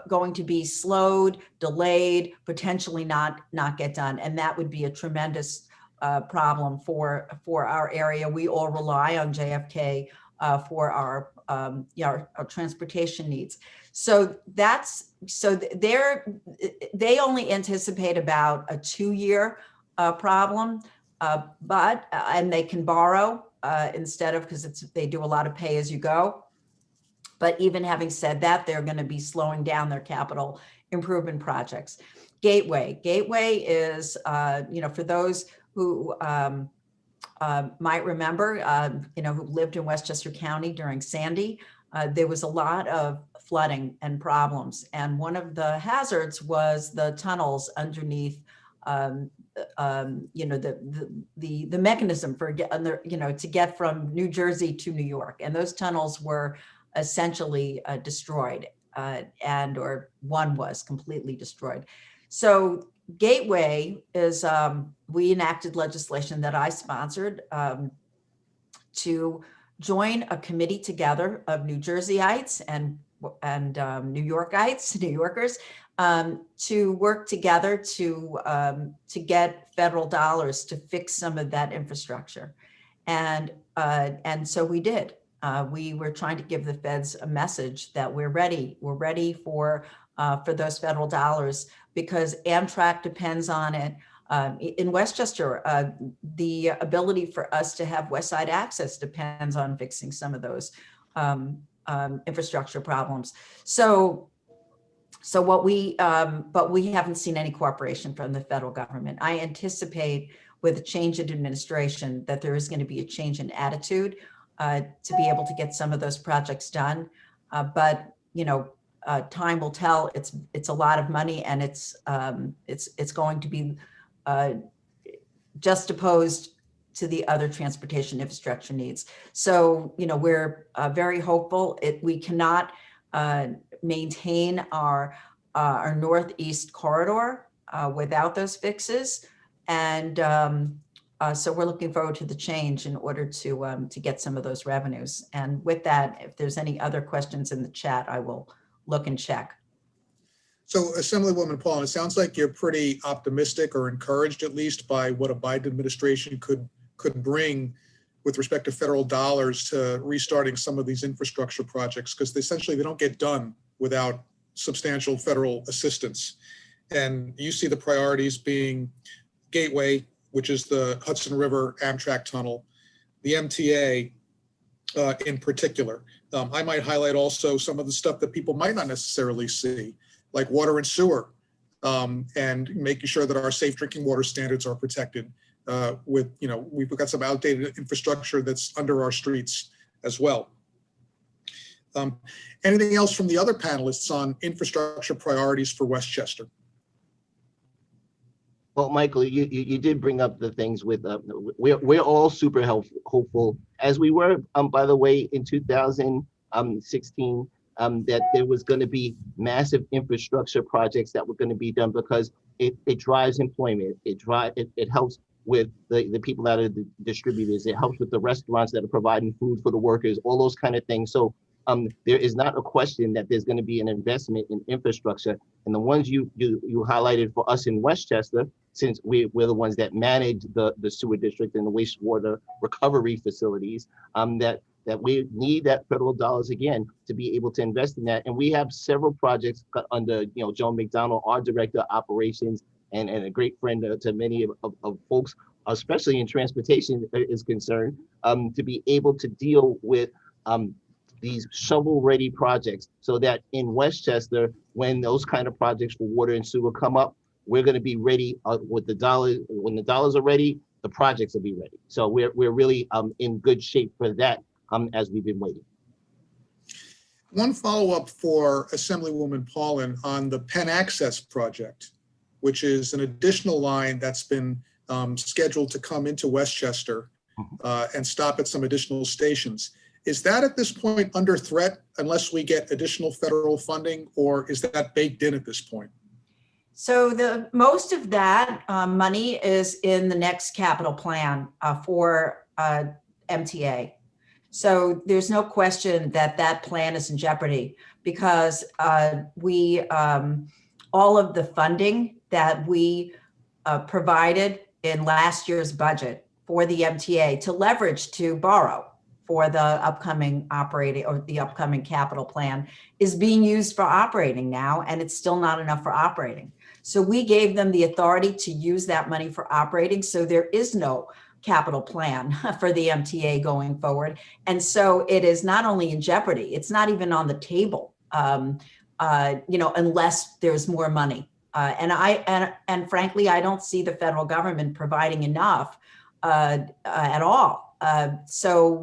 going to be slowed, delayed, potentially not get done, and that would be a tremendous problem for our area. We all rely on JFK for our transportation needs. So they only anticipate about a 2-year problem, and they can borrow instead of, because they do a lot of pay as you go. But even having said that, they're going to be slowing down their capital improvement projects. Gateway is, for those who might remember, who lived in Westchester County during Sandy, there was a lot of flooding and problems. And one of the hazards was the tunnels underneath, the mechanism for to get from New Jersey to New York. And those tunnels were essentially destroyed, or one was completely destroyed. So Gateway is, we enacted legislation that I sponsored to join a committee together of New Jerseyites and New Yorkers, to work together to get federal dollars to fix some of that infrastructure. And so we did. We were trying to give the feds a message that we're ready. We're ready for those federal dollars because Amtrak depends on it. In Westchester, the ability for us to have West Side access depends on fixing some of those infrastructure problems. But we haven't seen any cooperation from the federal government. I anticipate with a change in administration that there is going to be a change in attitude to be able to get some of those projects done. But time will tell. It's a lot of money, and it's going to be just opposed to the other transportation infrastructure needs. So we're very hopeful. We cannot maintain our northeast corridor without those fixes, and so we're looking forward to the change in order to get some of those revenues. And with that, if there's any other questions in the chat, I will look and check. So Assemblywoman Paulin, it sounds like you're pretty optimistic or encouraged at least by what a Biden administration could bring with respect to federal dollars to restarting some of these infrastructure projects, because essentially they don't get done without substantial federal assistance. And you see the priorities being Gateway, which is the Hudson River Amtrak tunnel, the MTA in particular. I might highlight also some of the stuff that people might not necessarily see, like water and sewer, and making sure that our safe drinking water standards are protected. We've got some outdated infrastructure that's under our streets as well. Anything else from the other panelists on infrastructure priorities for Westchester? Well, Michael, you did bring up the things with, we're all super hopeful, as we were, by the way, in 2016, that there was going to be massive infrastructure projects that were going to be done, because it drives employment. It helps with the people that are the distributors. It helps with the restaurants that are providing food for the workers, all those kind of things. So there is not a question that there's going to be an investment in infrastructure. And the ones you highlighted for us in Westchester, since we're the ones that manage the sewer district and the wastewater recovery facilities, that we need that federal dollars again to be able to invest in that. And we have several projects under Joan McDonald, our director of operations, and a great friend to many of folks, especially in transportation is concerned, to be able to deal with these shovel-ready projects, so that in Westchester, when those kind of projects for water and sewer come up, we're going to be ready with the dollars. When the dollars are ready, the projects will be ready. So we're really in good shape for that as we've been waiting. One follow-up for Assemblywoman Paulin on the Penn Access project, which is an additional line that's been scheduled to come into Westchester and stop at some additional stations. Is that at this point under threat unless we get additional federal funding, or is that baked in at this point? So the most of that money is in the next capital plan for MTA. So there's no question that that plan is in jeopardy, because all of the funding that we provided in last year's budget for the MTA to leverage to borrow for the upcoming operating or the upcoming capital plan is being used for operating now, and it's still not enough for operating. So we gave them the authority to use that money for operating. So there is no capital plan for the MTA going forward. And so it is not only in jeopardy, it's not even on the table, unless there's more money. And frankly, I don't see the federal government providing enough at all. So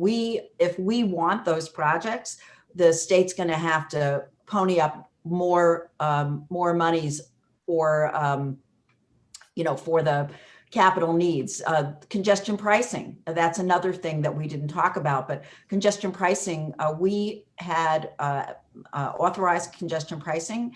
if we want those projects, the state's going to have to pony up more monies for the capital needs. Congestion pricing, that's another thing that we didn't talk about, but congestion pricing, we had authorized congestion pricing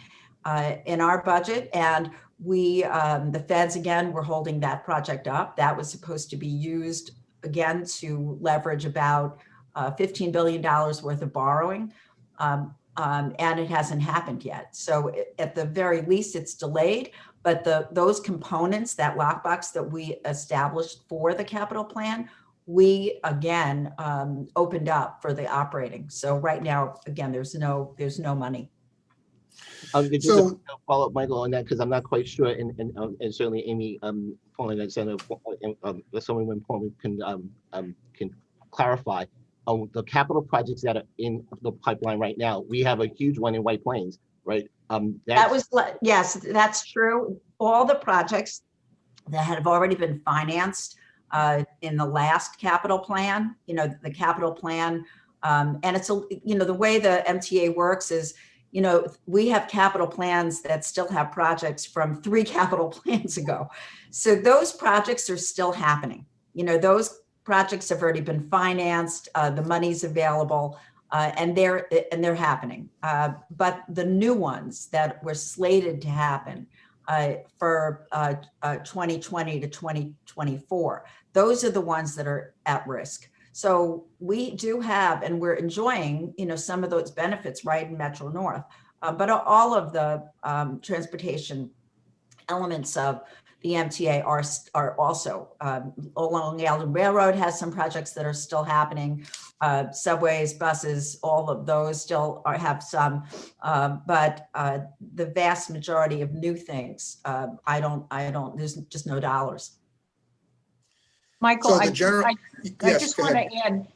in our budget, and the feds again were holding that project up. That was supposed to be used again to leverage about $15 billion worth of borrowing, and it hasn't happened yet. So at the very least, it's delayed, but those components, that lockbox that we established for the capital plan, we again opened up for the operating. So right now, again, there's no money. Just a follow up, Michael, on that, because I'm not quite sure, and certainly Amy Paulin and Senator someone can clarify the capital projects that are in the pipeline right now. We have a huge one in White Plains, right? Yes, that's true. All the projects that have already been financed in the last capital plan, the capital plan. And it's, the way the MTA works is, we have capital plans that still have projects from 3 capital plans ago. So those projects are still happening. Those projects have already been financed, the money's available, and they're happening. But the new ones that were slated to happen for 2020 to 2024, those are the ones that are at risk. So we do have, and we're enjoying, some of those benefits right in Metro North, but all of the transportation elements of the MTA are also along the Alden Railroad has some projects that are still happening. Subways, buses, all of those still have some, but the vast majority of new things, there's just no dollars. Michael, So I the general, I yes, just go want ahead. to add,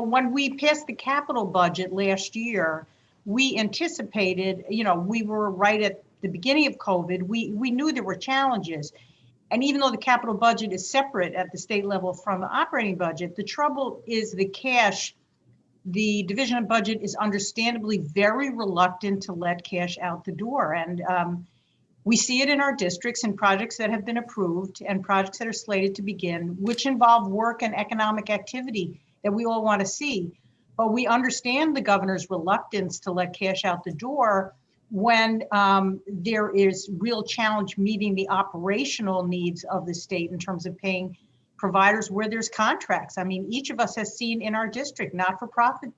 when we passed the capital budget last year, we anticipated, we were right at the beginning of COVID. We knew there were challenges. And even though the capital budget is separate at the state level from the operating budget, the trouble is the cash. The Division of Budget is understandably very reluctant to let cash out the door. And we see it in our districts and projects that have been approved and projects that are slated to begin, which involve work and economic activity that we all want to see. But we understand the governor's reluctance to let cash out the door when there is real challenge meeting the operational needs of the state in terms of paying providers where there's contracts. I mean, each of us has seen in our district not-for-profit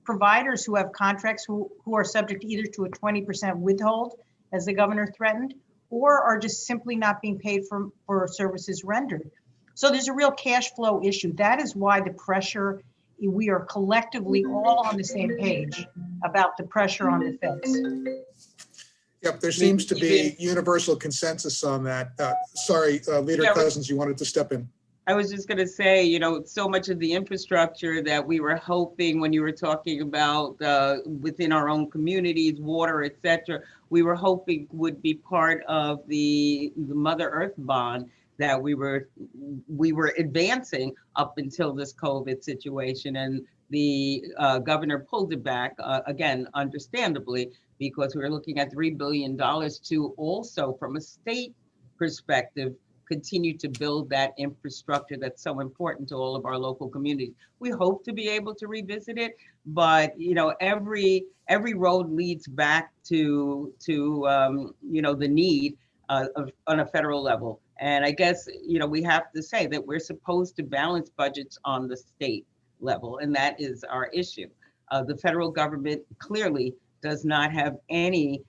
providers who have contracts who are subject either to a 20% withhold, as the governor threatened, or are just simply not being paid for services rendered. So there's a real cash flow issue. That is why the pressure, we are collectively all on the same page about the pressure on the feds. Yep, there seems to be universal consensus on that. Sorry, Leader Cousins, you wanted to step in. I was just going to say, so much of the infrastructure that we were hoping when you were talking about within our own communities, water, et cetera, we were hoping would be part of the Mother Earth bond that we were advancing up until this COVID situation. And the governor pulled it back, again, understandably, because we were looking at $3 billion to also, from a state perspective, continue to build that infrastructure that's so important to all of our local communities. We hope to be able to revisit it, but every road leads back to the need on a federal level. And I guess we have to say that we're supposed to balance budgets on the state level, and that is our issue. The federal government clearly does not have any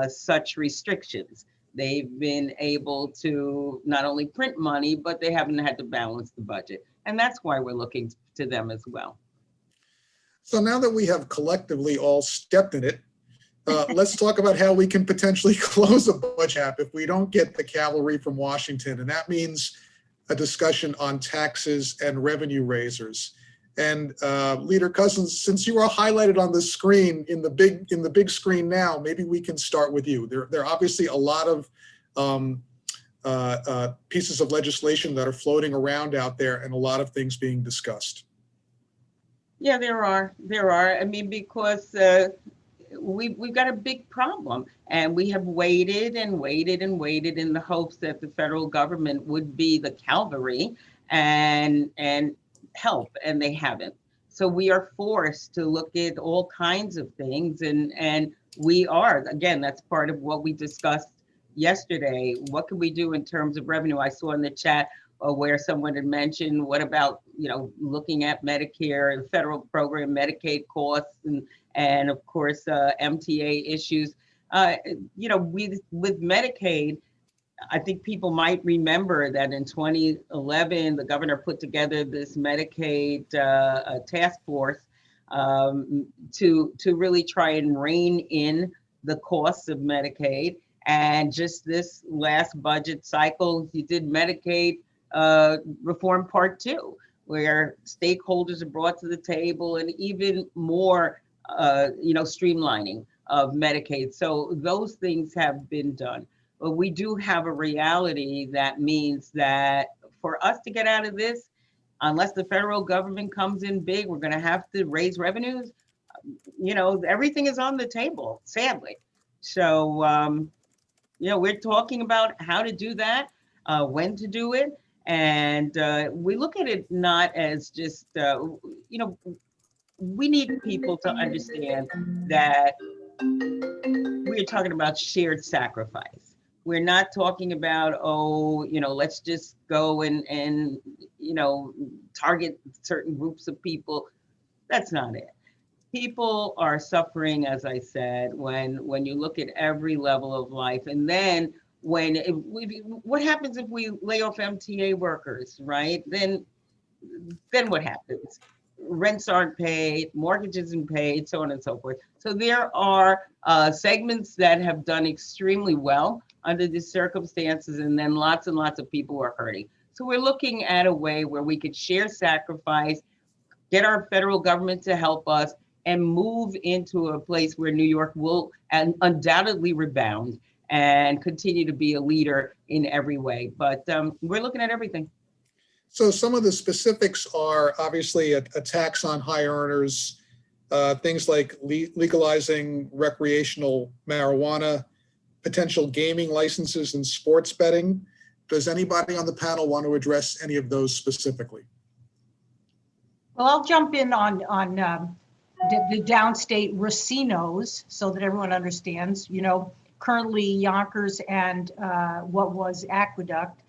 such restrictions. They've been able to not only print money, but they haven't had to balance the budget. And that's why we're looking to them as well. So now that we have collectively all stepped in it, let's talk about how we can potentially close a budget gap if we don't get the cavalry from Washington. And that means a discussion on taxes and revenue raisers. And Leader Cousins, since you are highlighted on the screen in the big screen now, maybe we can start with you. There are obviously a lot of pieces of legislation that are floating around out there and a lot of things being discussed. Yeah, there are. I mean, because we've got a big problem, and we have waited and waited and waited in the hopes that the federal government would be the cavalry and help, and they haven't. So we are forced to look at all kinds of things, and we are, again, that's part of what we discussed yesterday. What can we do in terms of revenue? I saw in the chat where someone had mentioned, what about looking at Medicare, the federal program, Medicaid costs, and of course MTA issues. With Medicaid, I think people might remember that in 2011, the governor put together this Medicaid task force to really try and rein in the costs of Medicaid. And just this last budget cycle, he did Medicaid reform part 2, where stakeholders are brought to the table and even more, streamlining of Medicaid. So those things have been done. But we do have a reality that means that for us to get out of this, unless the federal government comes in big, we're going to have to raise revenues. Everything is on the table, sadly. So, we're talking about how to do that, when to do it. And we look at it not as just, we need people to understand that we're talking about shared sacrifice. We're not talking about, let's just go and target certain groups of people. That's not it. People are suffering, as I said, when you look at every level of life. And then what happens if we lay off MTA workers, right? Then what happens? Rents aren't paid, mortgages aren't paid, so on and so forth. So there are segments that have done extremely well under these circumstances, and then lots and lots of people are hurting. So we're looking at a way where we could share sacrifice, get our federal government to help us, and move into a place where New York will undoubtedly rebound and continue to be a leader in every way. But we're looking at everything. So some of the specifics are obviously a tax on high earners, things like legalizing recreational marijuana, potential gaming licenses and sports betting. Does anybody on the panel want to address any of those specifically? Well, I'll jump in on the downstate racinos so that everyone understands. Currently Yonkers and what was Aqueduct,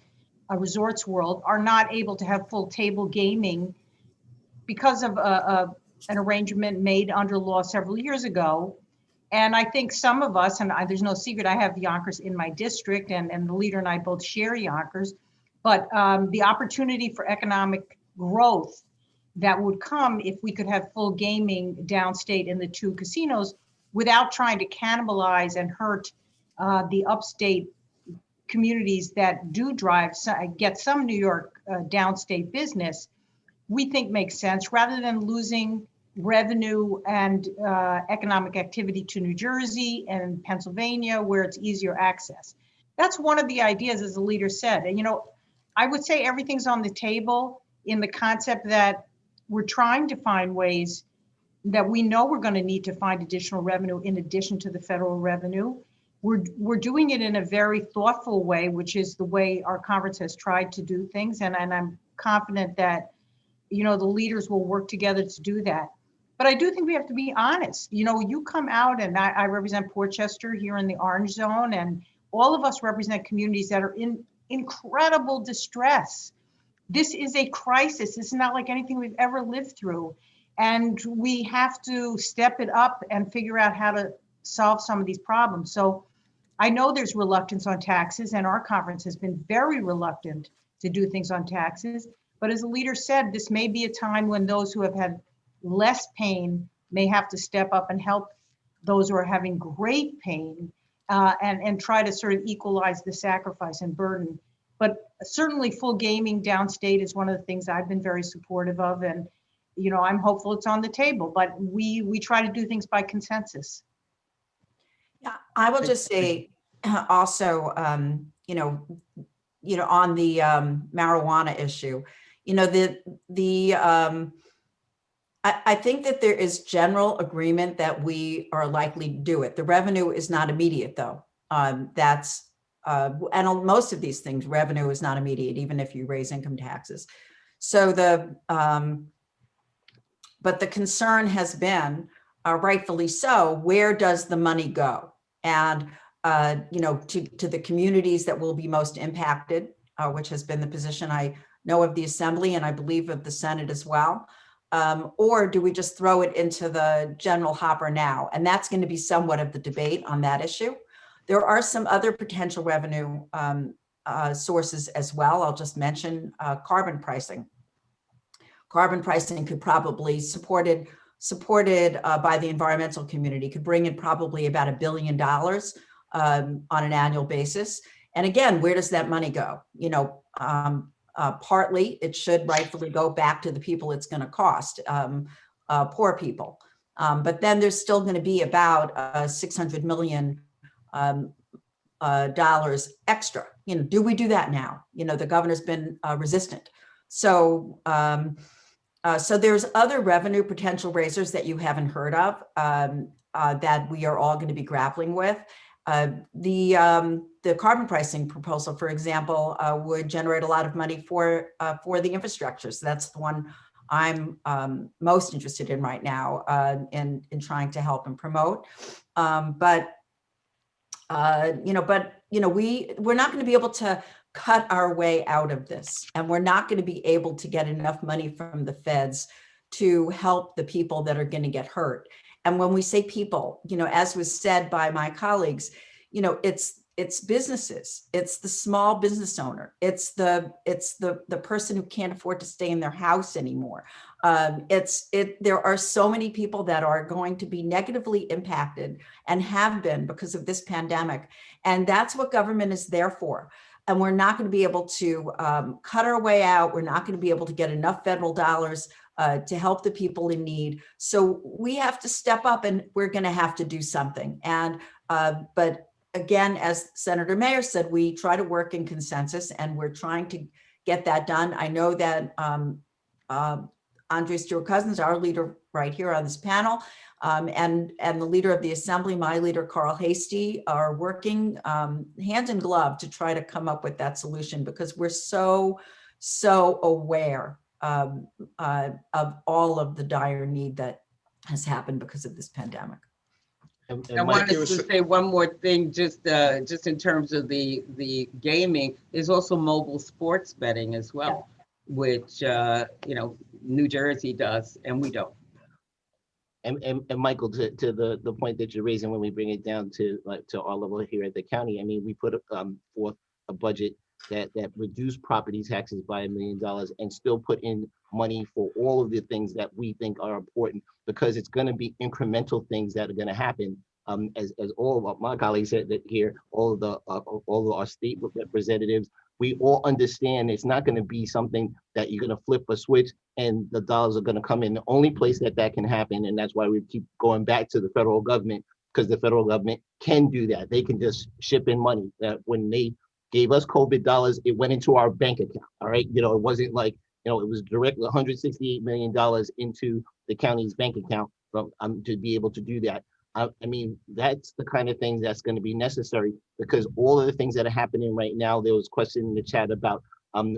Resorts World, are not able to have full table gaming because of an arrangement made under law several years ago. And I think some of us, and there's no secret, I have Yonkers in my district, and the leader and I both share Yonkers, but the opportunity for economic growth that would come if we could have full gaming downstate in the two casinos without trying to cannibalize and hurt the upstate communities that do get some New York downstate business, we think makes sense, rather than losing revenue and economic activity to New Jersey and Pennsylvania, where it's easier access. That's one of the ideas, as the leader said. And, I would say everything's on the table in the concept that we're trying to find ways that we know we're going to need to find additional revenue in addition to the federal revenue. We're doing it in a very thoughtful way, which is the way our conference has tried to do things. And I'm confident that, the leaders will work together to do that. But I do think we have to be honest. You come out, and I represent Portchester here in the orange zone, and all of us represent communities that are in incredible distress. This is a crisis. It's not like anything we've ever lived through. And we have to step it up and figure out how to solve some of these problems. So I know there's reluctance on taxes, and our conference has been very reluctant to do things on taxes. But as the leader said, this may be a time when those who have had less pain may have to step up and help those who are having great pain and try to sort of equalize the sacrifice and burden. But certainly full gaming downstate is one of the things I've been very supportive of. And, I'm hopeful it's on the table, but we try to do things by consensus. Yeah, I will just say also, on the marijuana issue, I think that there is general agreement that we are likely to do it. The revenue is not immediate, though. And on most of these things, revenue is not immediate, even if you raise income taxes. So but the concern has been, rightfully so, where does the money go? And to the communities that will be most impacted, which has been the position I know of the Assembly, and I believe of the Senate as well. Or do we just throw it into the general hopper now? And that's going to be somewhat of the debate on that issue. There are some other potential revenue sources as well. I'll just mention carbon pricing. Carbon pricing could probably, supported by the environmental community, could bring in probably about $1 billion on an annual basis. And again, where does that money go? Partly it should rightfully go back to the people it's going to cost, poor people. But then there's still going to be about $600 million extra. Do we do that now? The governor's been resistant So, so there's other revenue potential raisers that you haven't heard of that we are all going to be grappling with. The carbon pricing proposal, for example, would generate a lot of money for the infrastructure. So that's the one I'm most interested in right now in trying to help and promote. We're not going to be able to cut our way out of this, and we're not going to be able to get enough money from the feds to help the people that are going to get hurt. And when we say people, as was said by my colleagues, it's businesses, it's the small business owner, it's the person who can't afford to stay in their house anymore. There are so many people that are going to be negatively impacted and have been because of this pandemic. And that's what government is there for. And we're not going to be able to cut our way out. We're not going to be able to get enough federal dollars to help the people in need. So we have to step up, and we're going to have to do something. And but again, as Senator Mayer said, we try to work in consensus, and we're trying to get that done. I know that Andrea Stewart-Cousins, our leader right here on this panel, and the leader of the Assembly, my leader, Carl Hastie, are working hand in glove to try to come up with that solution, because we're so aware of all of the dire need that has happened because of this pandemic. I wanted to say one more thing, just in terms of the gaming, is also mobile sports betting as well, which New Jersey does and we don't. And Michael, to the point that you're raising, when we bring it down to our level here at the county, I mean, we put forth a budget that reduced property taxes by $1 million and still put in money for all of the things that we think are important, because it's going to be incremental things that are going to happen. As all of my colleagues said that here, all of our state representatives, we all understand it's not going to be something that you're going to flip a switch and the dollars are going to come in. The only place that can happen, and that's why we keep going back to the federal government, because the federal government can do that. They can just ship in money. That when they gave us COVID dollars, it went into our bank account. All right, it wasn't like it was directly $168 million into the county's bank account from to be able to do that. I mean, that's the kind of thing that's going to be necessary, because all of the things that are happening right now, there was a question in the chat about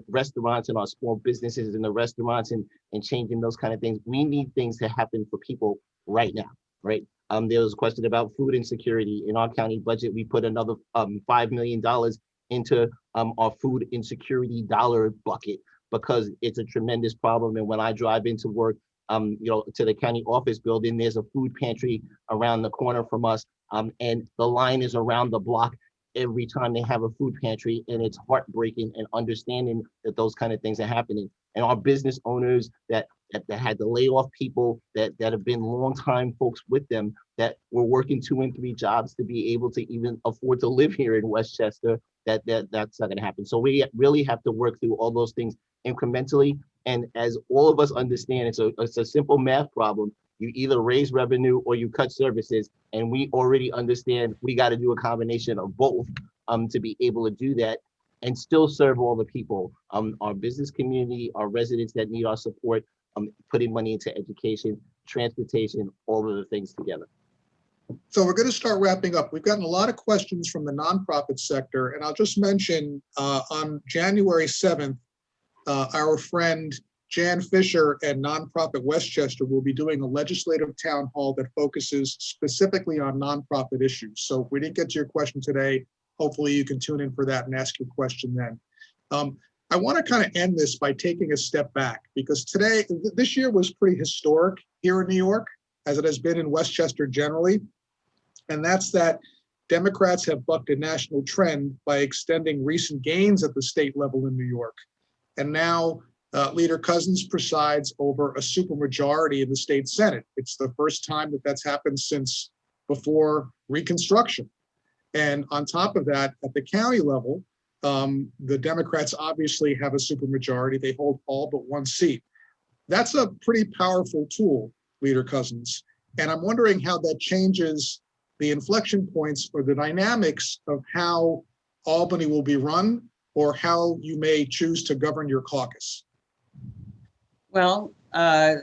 restaurants and our small businesses in the restaurants and changing those kind of things. We need things to happen for people right now, right? There was a question about food insecurity. In our county budget, we put another $5 million into our food insecurity dollar bucket, because it's a tremendous problem. And when I drive into work, to the county office building, there's a food pantry around the corner from us, and the line is around the block every time they have a food pantry, and it's heartbreaking, and understanding that those kind of things are happening. And our business owners that had to lay off people that have been longtime folks with them, that were working 2 and 3 jobs to be able to even afford to live here in Westchester, that's not going to happen. So we really have to work through all those things incrementally. And as all of us understand, it's a simple math problem. You either raise revenue or you cut services. And we already understand we got to do a combination of both to be able to do that and still serve all the people, our business community, our residents that need our support, putting money into education, transportation, all of the things together. So we're going to start wrapping up. We've gotten a lot of questions from the nonprofit sector, and I'll just mention on January 7th, our friend Jan Fisher and Nonprofit Westchester will be doing a legislative town hall that focuses specifically on nonprofit issues. So if we didn't get to your question today, hopefully you can tune in for that and ask your question then. I want to kind of end this by taking a step back, because this year was pretty historic here in New York, as it has been in Westchester generally. And that's that Democrats have bucked a national trend by extending recent gains at the state level in New York. And now Leader Cousins presides over a supermajority in the state Senate. It's the first time that that's happened since before Reconstruction. And on top of that, at the county level, the Democrats obviously have a supermajority. They hold all but 1 seat. That's a pretty powerful tool, Leader Cousins. And I'm wondering how that changes the inflection points or the dynamics of how Albany will be run, or how you may choose to govern your caucus. Well, I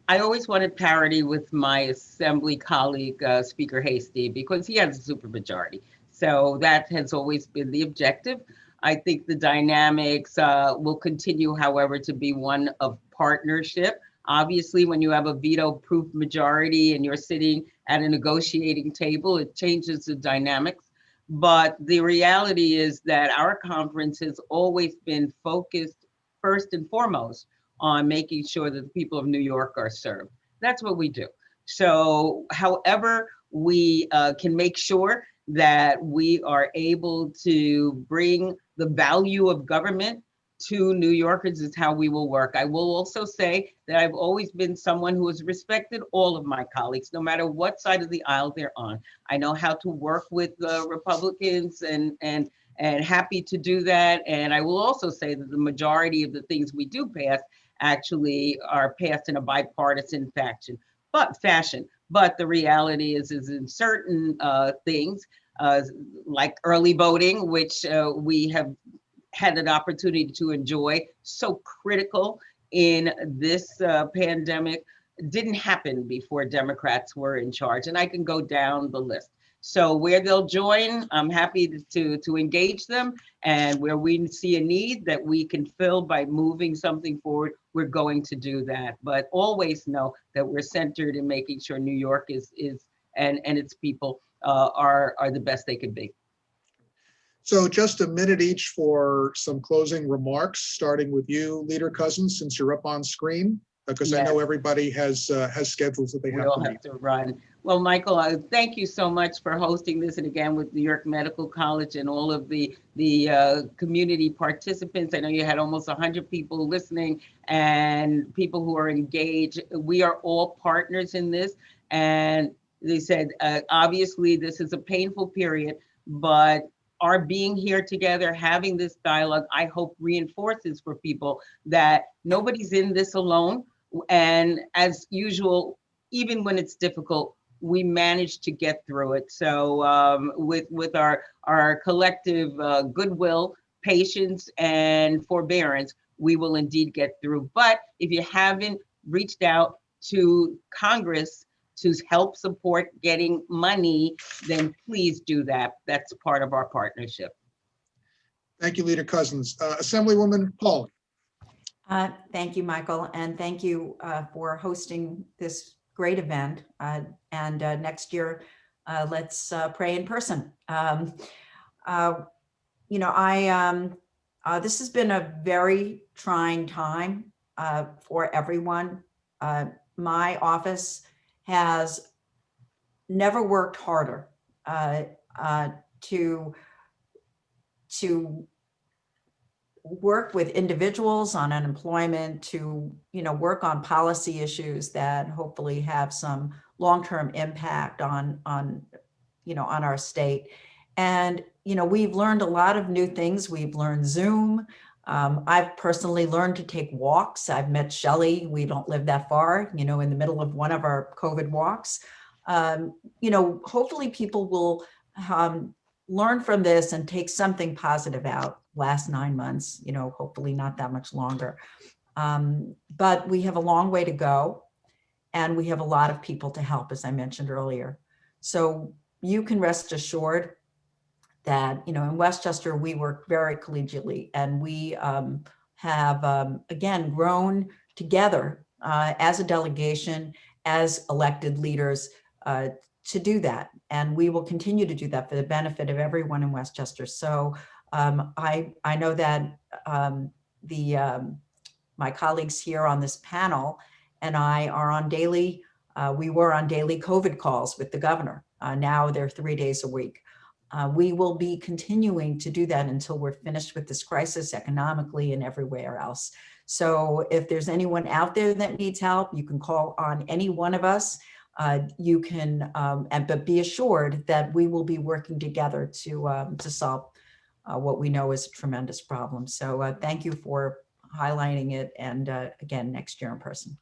always wanted parity with my assembly colleague, Speaker Hasty, because he has a supermajority. So that has always been the objective. I think the dynamics will continue, however, to be one of partnership. Obviously, when you have a veto-proof majority and you're sitting at a negotiating table, it changes the dynamics. But the reality is that our conference has always been focused first and foremost on making sure that the people of New York are served. That's what we do. So however we can make sure that we are able to bring the value of government to New Yorkers is how we will work. I will also say that I've always been someone who has respected all of my colleagues, no matter what side of the aisle they're on. I know how to work with Republicans and happy to do that. And I will also say that the majority of the things we do pass actually are passed in a bipartisan fashion. But the reality is in certain things, like early voting, which we have had an opportunity to enjoy, so critical in this pandemic, didn't happen before Democrats were in charge. And I can go down the list. So where they'll join, I'm happy to engage them. And where we see a need that we can fill by moving something forward, we're going to do that. But always know that we're centered in making sure New York is and its people are the best they could be. So just a minute each for some closing remarks, starting with you, Leader Cousins, since you're up on screen, because I know Yes. everybody has schedules that they We have all to meet. have to run. Well, Michael, thank you so much for hosting this, and again with New York Medical College and all of the community participants. I know you had almost 100 people listening and people who are engaged. We are all partners in this, and they said obviously this is a painful period, but our being here together, having this dialogue, I hope reinforces for people that nobody's in this alone. And as usual, even when it's difficult, we manage to get through it. So with our collective goodwill, patience, and forbearance, we will indeed get through. But if you haven't reached out to Congress to help support getting money, then please do that. That's part of our partnership. Thank you, Leader Cousins. Assemblywoman Paulin. Thank you, Michael, and thank you for hosting this great event. And next year, let's pray in person. This has been a very trying time for everyone. My office has never worked harder to work with individuals on unemployment, to work on policy issues that hopefully have some long-term impact on our state. And we've learned a lot of new things. We've learned Zoom. I've personally learned to take walks. I've met Shelley. We don't live that far, in the middle of one of our COVID walks. Hopefully people will learn from this and take something positive out. Last 9 months, hopefully not that much longer. But we have a long way to go, and we have a lot of people to help, as I mentioned earlier. So you can rest assured that, in Westchester, we work very collegially, and we have, again, grown together as a delegation, as elected leaders to do that. And we will continue to do that for the benefit of everyone in Westchester. So I know that my colleagues here on this panel and I are on daily, we were on daily COVID calls with the governor. Now they're 3 days a week. We will be continuing to do that until we're finished with this crisis economically and everywhere else. So if there's anyone out there that needs help, you can call on any one of us. You can, but be assured that we will be working together to solve what we know is a tremendous problem. So thank you for highlighting it. And again, next year in person.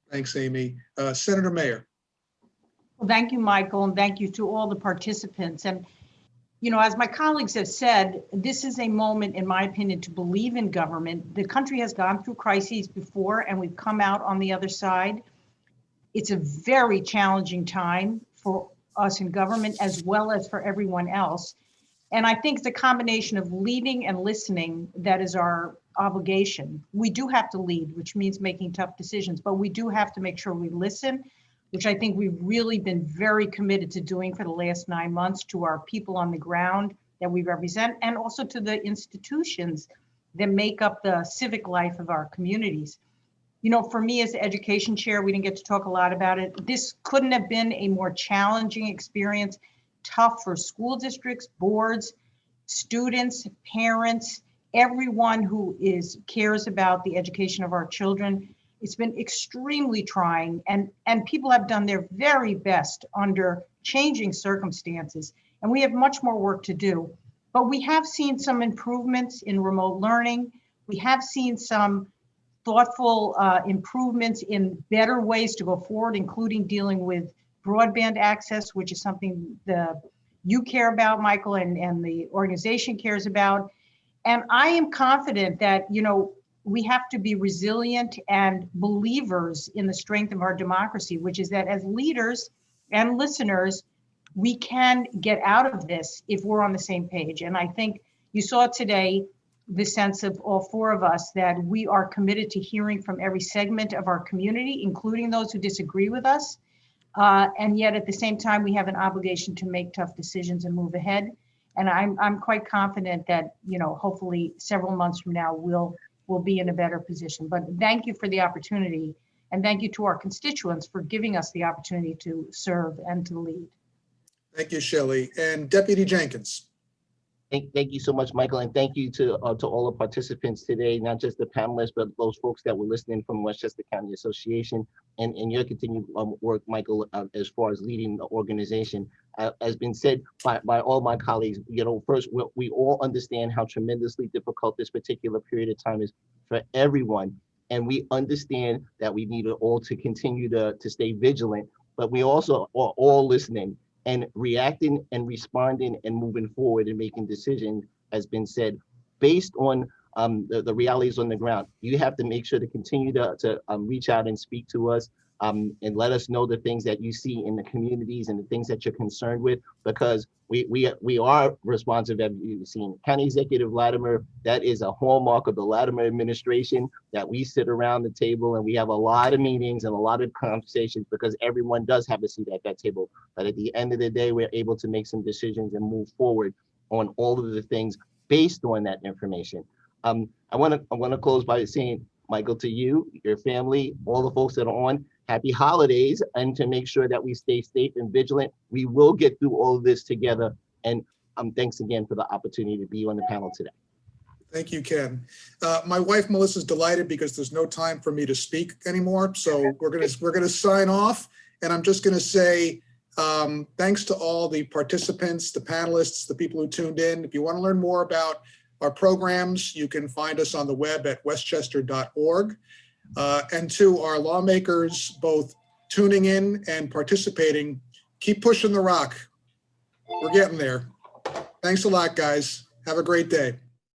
Thanks, Amy. Senator Mayer. Well, thank you, Michael, and thank you to all the participants. And as my colleagues have said, this is a moment, in my opinion, to believe in government. The country has gone through crises before and we've come out on the other side. It's a very challenging time for us in government as well as for everyone else. And I think it's a combination of leading and listening that is our obligation. We do have to lead, which means making tough decisions, but we do have to make sure we listen, which I think we've really been very committed to doing for the last 9 months, to our people on the ground that we represent, and also to the institutions that make up the civic life of our communities. For me as the education chair, we didn't get to talk a lot about it. This couldn't have been a more challenging experience, tough for school districts, boards, students, parents, everyone who cares about the education of our children. It's been extremely trying, and people have done their very best under changing circumstances, and we have much more work to do. But we have seen some improvements in remote learning. We have seen some thoughtful improvements in better ways to go forward, including dealing with broadband access, which is something you care about, Michael, and the organization cares about. And I am confident that, we have to be resilient and believers in the strength of our democracy, which is that as leaders and listeners, we can get out of this if we're on the same page. And I think you saw today the sense of all four of us that we are committed to hearing from every segment of our community, including those who disagree with us. And yet at the same time, we have an obligation to make tough decisions and move ahead. And I'm quite confident that, hopefully several months from now, we'll be in a better position. But thank you for the opportunity, and thank you to our constituents for giving us the opportunity to serve and to lead. Thank you, Shelley. And Deputy Jenkins. Thank you so much, Michael, and thank you to all the participants today, not just the panelists, but those folks that were listening from Westchester County Association, and your continued work, Michael, as far as leading the organization. Has been said by all my colleagues, first, we all understand how tremendously difficult this particular period of time is for everyone, and we understand that we need all to continue to stay vigilant, but we also are all listening and reacting and responding and moving forward and making decisions, has been said, based on the realities on the ground. You have to make sure to continue to reach out and speak to us and let us know the things that you see in the communities and the things that you're concerned with, because we are responsive, as you've seen. County Executive Latimer, that is a hallmark of the Latimer administration, that we sit around the table and we have a lot of meetings and a lot of conversations, because everyone does have a seat at that table. But at the end of the day, we're able to make some decisions and move forward on all of the things based on that information. I want to close by saying, Michael, to you, your family, all the folks that are on, happy holidays, and to make sure that we stay safe and vigilant. We will get through all of this together. And thanks again for the opportunity to be on the panel today. Thank you, Ken. My wife Melissa's delighted because there's no time for me to speak anymore. So we're gonna sign off, and I'm just gonna say thanks to all the participants, the panelists, the people who tuned in. If you want to learn more about our programs, you can find us on the web at westchester.org. And to our lawmakers, both tuning in and participating, keep pushing the rock. We're getting there. Thanks a lot, guys. Have a great day.